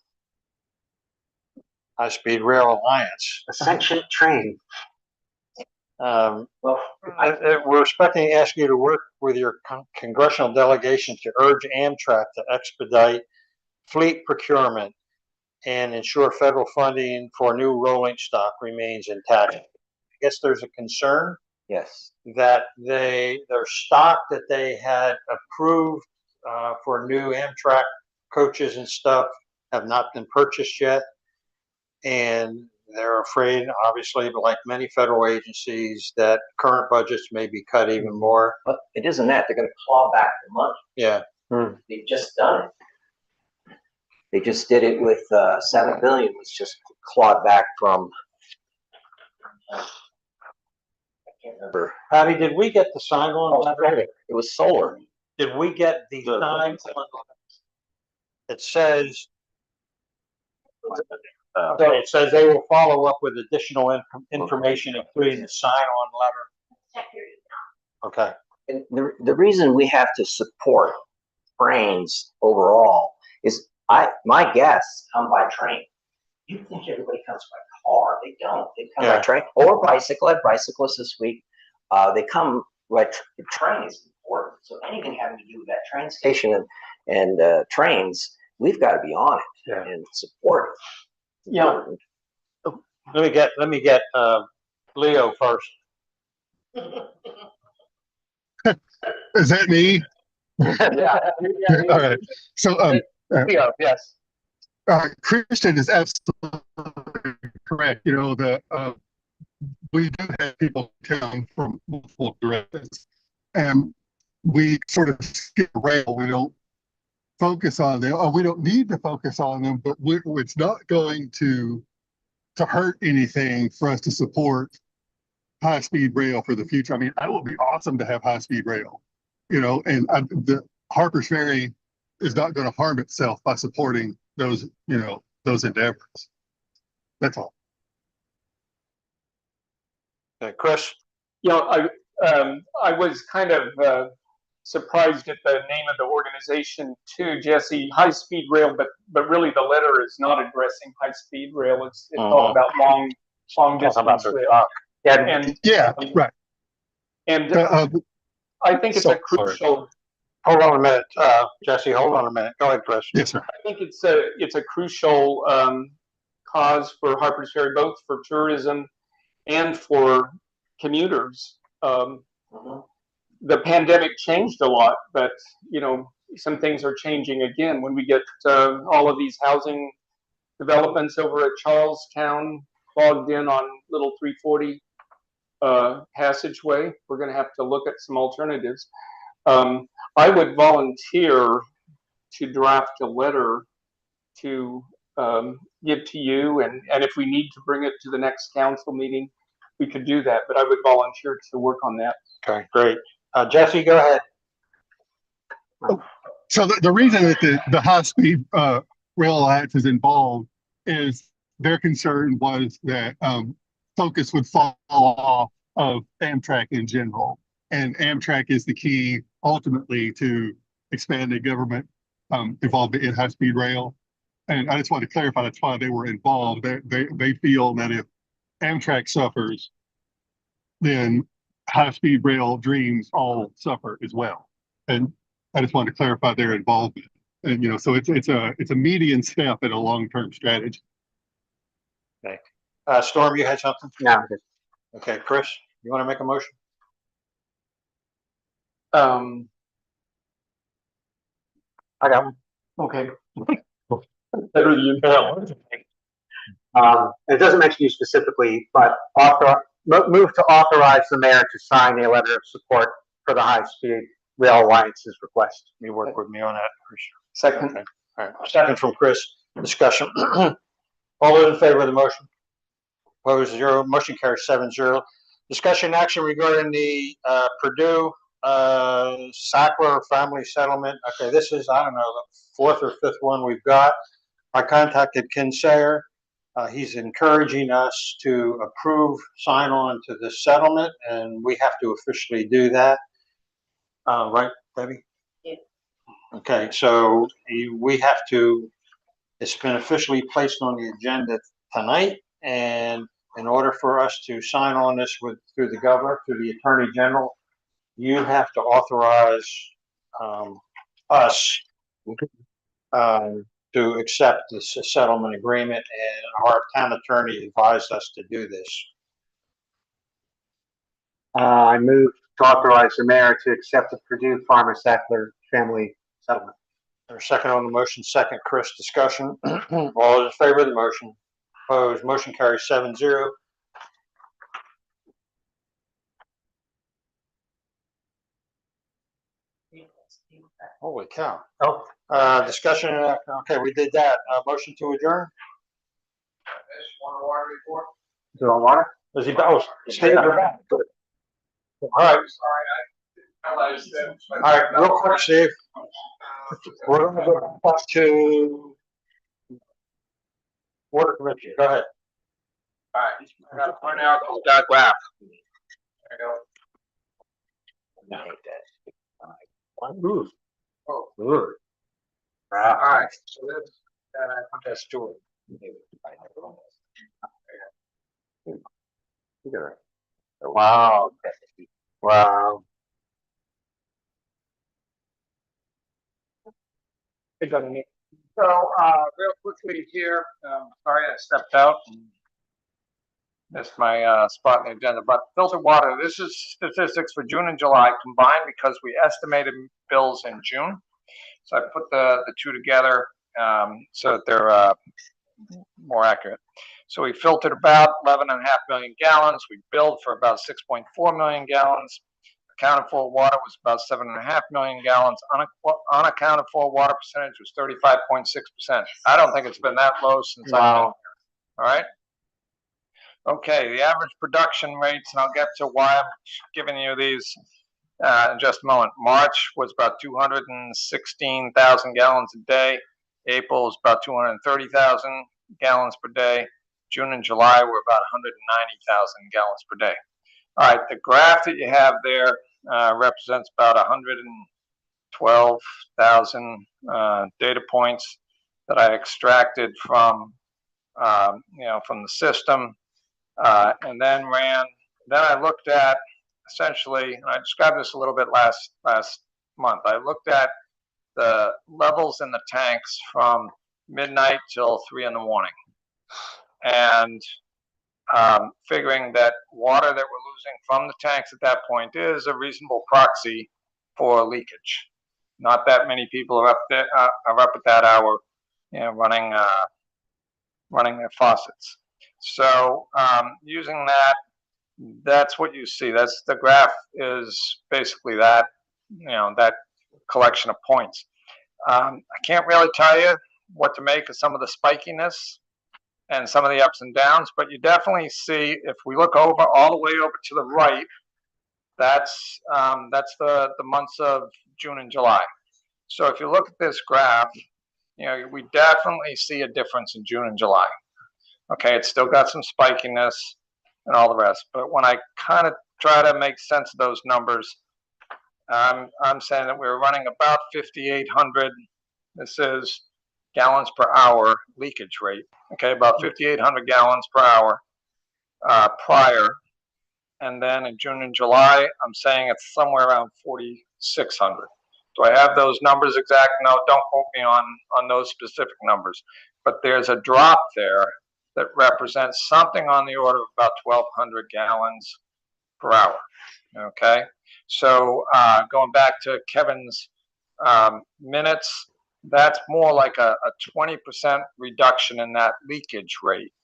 High Speed Rail Alliance. Ascension train. We're expecting to ask you to work with your congressional delegation to urge Amtrak to expedite fleet procurement and ensure federal funding for new rolling stock remains intact. I guess there's a concern Yes. that their stock that they had approved for new Amtrak coaches and stuff have not been purchased yet. And they're afraid, obviously, like many federal agencies, that current budgets may be cut even more. But it isn't that. They're going to claw back the money. Yeah. They've just done it. They just did it with $7 billion was just clawed back from. I can't remember. Patty, did we get the sign on letter? It was solar. Did we get the sign on? It says. So it says they will follow up with additional information, including the sign-on letter. Okay. And the reason we have to support trains overall is my guests come by train. You think everybody comes by car? They don't. They come by train or bicycle. I had bicyclists this week. They come by train is important. So anything having to do with that train station and trains, we've got to be on it and support it. Yeah. Let me get Leo first. Is that me? Yeah. All right. So, Leo, yes. Christian is absolutely correct. You know, we do have people come from multiple directions, and we sort of skip rail. We don't focus on them, or we don't need to focus on them, but it's not going to hurt anything for us to support high-speed rail for the future. I mean, it would be awesome to have high-speed rail, you know, and the Harpers Ferry is not going to harm itself by supporting those, you know, those endeavors. That's all. Okay, Chris. You know, I was kind of surprised at the name of the organization too, Jesse. High Speed Rail, but really the letter is not addressing high speed rail. It's all about long distance rail. Right. And I think it's a crucial. Hold on a minute, Jesse. Hold on a minute. Go ahead, Chris. Yes, sir. I think it's a crucial cause for Harpers Ferry, both for tourism and for commuters. The pandemic changed a lot, but you know, some things are changing again when we get all of these housing developments over at Charlestown bogged in on Little 340 passageway. We're going to have to look at some alternatives. I would volunteer to draft a letter to give to you, and if we need to bring it to the next council meeting, we could do that, but I would volunteer to work on that. Okay, great. Jesse, go ahead. So the reason that the high-speed rail alliance is involved is their concern was that focus would fall off of Amtrak in general. And Amtrak is the key ultimately to expanding government involvement in high-speed rail. And I just want to clarify, that's why they were involved. They feel that if Amtrak suffers, then high-speed rail dreams all suffer as well. And I just wanted to clarify their involvement. And, you know, so it's a median step in a long-term strategy. Okay. Storm, you had something? No. Okay, Chris, you want to make a motion? I got one. Okay. Better than you. It doesn't mention you specifically, but move to authorize the mayor to sign a letter of support for the high-speed rail alliance's request. You work with me on that for sure. Second. Okay. All right. Second from Chris. Discussion. All those in favor of the motion? Opposed, 0. Motion carries 7-0. Discussion action regarding the Purdue Sackler Family Settlement. Okay, this is, I don't know, the fourth or fifth one we've got. I contacted Ken Sayer. He's encouraging us to approve, sign on to this settlement, and we have to officially do that. Right, Debbie? Yeah. Okay, so we have to, it's been officially placed on the agenda tonight, and in order for us to sign on this through the governor, through the attorney general, you have to authorize us to accept this settlement agreement, and our town attorney advised us to do this. I move to authorize the mayor to accept the Purdue Farmer Sackler Family Settlement. There's a second on the motion, second, Chris, discussion. All those in favor of the motion? Opposed? Motion carries 7-0. Holy cow. Oh, discussion, okay, we did that. Motion to adjourn? Is it on water? Is he, oh, Steve, you're back. Good. All right. All right, real quick, Steve. We're gonna go back to Water Commission. Go ahead. All right, I got to point out that graph. There you go. Ooh. Oh. Ooh. All right, so this, That's George. Wow. Wow. it doesn't need. So, real quickly here, sorry I stepped out and missed my spot in the agenda, but filtered water, this is statistics for June and July combined because we estimated bills in June. So I put the two together so that they're more accurate. So we filtered about 11.5 million gallons. We billed for about 6.4 million gallons. Accounted for water was about 7.5 million gallons. Unaccounted for water percentage was 35.6%. I don't think it's been that low since I've been here. All right. Okay, the average production rates, and I'll get to why I'm giving you these in just a moment. March was about 216,000 gallons a day. April was about 230,000 gallons per day. June and July were about 190,000 gallons per day. All right, the graph that you have there represents about 112,000 data points that I extracted from, from the system, and then I looked at essentially, and I described this a little bit last month. I looked at the levels in the tanks from midnight till 3 in the morning, and figuring that water that we're losing from the tanks at that point is a reasonable proxy for leakage. Not that many people are up there, are up at that hour, running their faucets. So using that, that's what you see. That's the graph is basically that, that collection of points. I can't really tell you what to make of some of the spikiness and some of the ups and downs, but you definitely see, if we look over all the way over to the right, that's the months of June and July. So if you look at this graph, we definitely see a difference in June and July. Okay, it's still got some spikiness and all the rest, but when I kind of try to make sense of those numbers, I'm saying that we're running about 5,800. This is gallons per hour leakage rate. Okay, about 5,800 gallons per hour prior, and then in June and July, I'm saying it's somewhere around 4,600. Do I have those numbers exact? No, don't quote me on those specific numbers, but there's a drop there that represents something on the order of about 1,200 gallons per hour. Okay, so going back to Kevin's minutes, that's more like a 20% reduction in that leakage rate.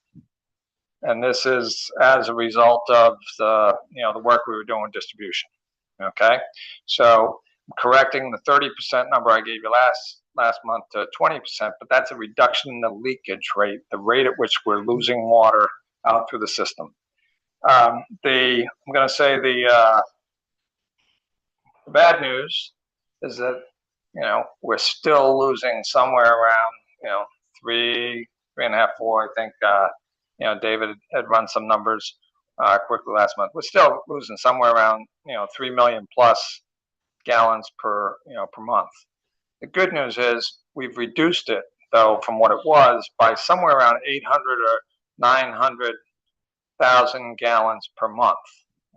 And this is as a result of the work we were doing with distribution. Okay, so correcting the 30% number I gave you last month to 20%, but that's a reduction in the leakage rate, the rate at which we're losing water out through the system. I'm going to say the The bad news is that, we're still losing somewhere around, 3.5, 4. I think, David had run some numbers quickly last month. We're still losing somewhere around, 3 million plus gallons per month. The good news is we've reduced it, though, from what it was by somewhere around 800 or 900,000 gallons per month.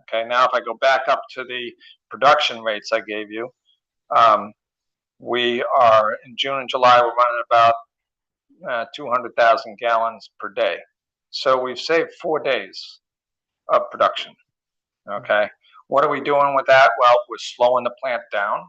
Okay, now if I go back up to the production rates I gave you, we are in June and July, we're running about 200,000 gallons per day. So we've saved 4 days of production. Okay, what are we doing with that? Well, we're slowing the plant down.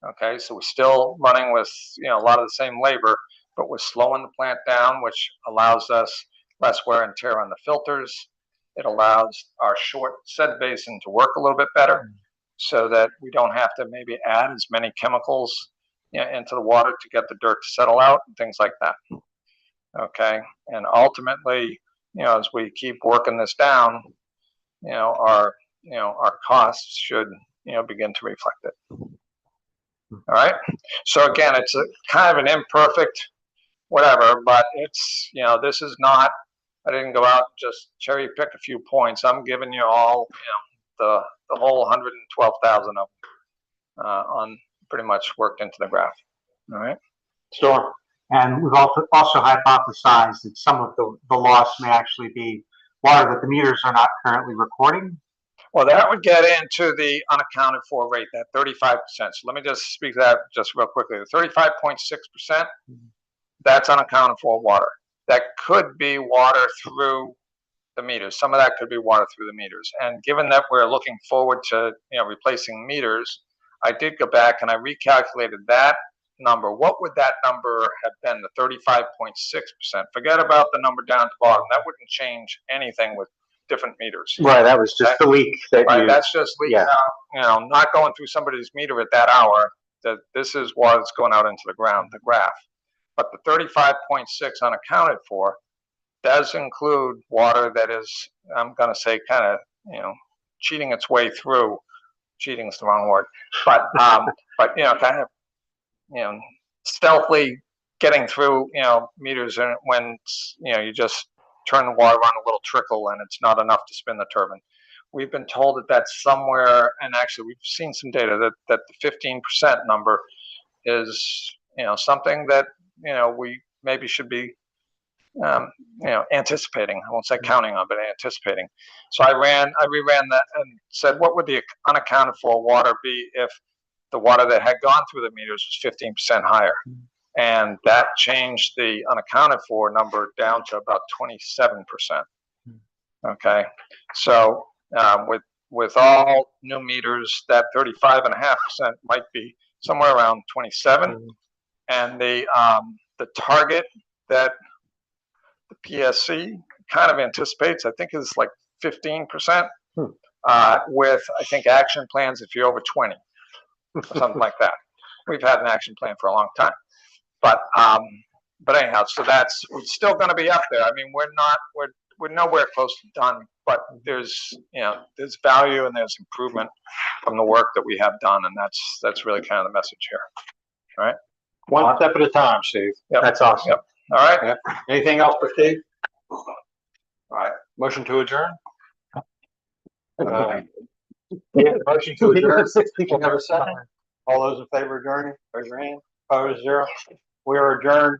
Okay, so we're still running with a lot of the same labor, but we're slowing the plant down, which allows us less wear and tear on the filters. It allows our short set basin to work a little bit better, so that we don't have to maybe add as many chemicals into the water to get the dirt to settle out and things like that. Okay, and ultimately, as we keep working this down, our costs should begin to reflect it. All right. So again, it's a kind of an imperfect whatever, but it's, this is not, I didn't go out and just cherry pick a few points. I'm giving you all, the whole 112,000 of them on pretty much worked into the graph. All right. Sure. And we've also hypothesized that some of the loss may actually be water that the meters are not currently recording. Well, that would get into the unaccounted for rate, that 35%. So let me just speak to that just real quickly. The 35.6%, that's unaccounted for water. That could be water through the meters. Some of that could be water through the meters. And given that we're looking forward to replacing meters, I did go back and I recalculated that number. What would that number have been? The 35.6%. Forget about the number down at the bottom. That wouldn't change anything with different meters. Right, that was just the leak that right, that's just leaking out, not going through somebody's meter at that hour. That this is what's going out into the ground, the graph. But the 35.6 unaccounted for does include water that is, I'm going to say, kind of, cheating its way through. Cheating is the wrong word, but kind of, stealthily getting through, meters, and when you just turn the water on a little trickle and it's not enough to spin the turbine. We've been told that that's somewhere, and actually we've seen some data that the 15% number is, something that, we maybe should be, anticipating. I won't say counting on, but anticipating. So I reran that and said, what would the unaccounted for water be if the water that had gone through the meters was 15% higher? And that changed the unaccounted for number down to about 27%. Okay, so with all new meters, that 35.5% might be somewhere around 27, and the target that the PSC kind of anticipates, I think, is like 15%. With I think action plans if you're over 20, or something like that. We've had an action plan for a long time. But anyhow, so we're still going to be up there. I mean, we're nowhere close to done, but there's value and there's improvement from the work that we have done, and that's really kind of the message here. All right. One step at a time, Steve. Yep. That's awesome. Yep. All right. Yep. Anything else for Steve? All right. Motion to adjourn. Motion to adjourn. We'll have a second. All those in favor of adjourning, raise your hand. Opposed, 0. We are adjourned.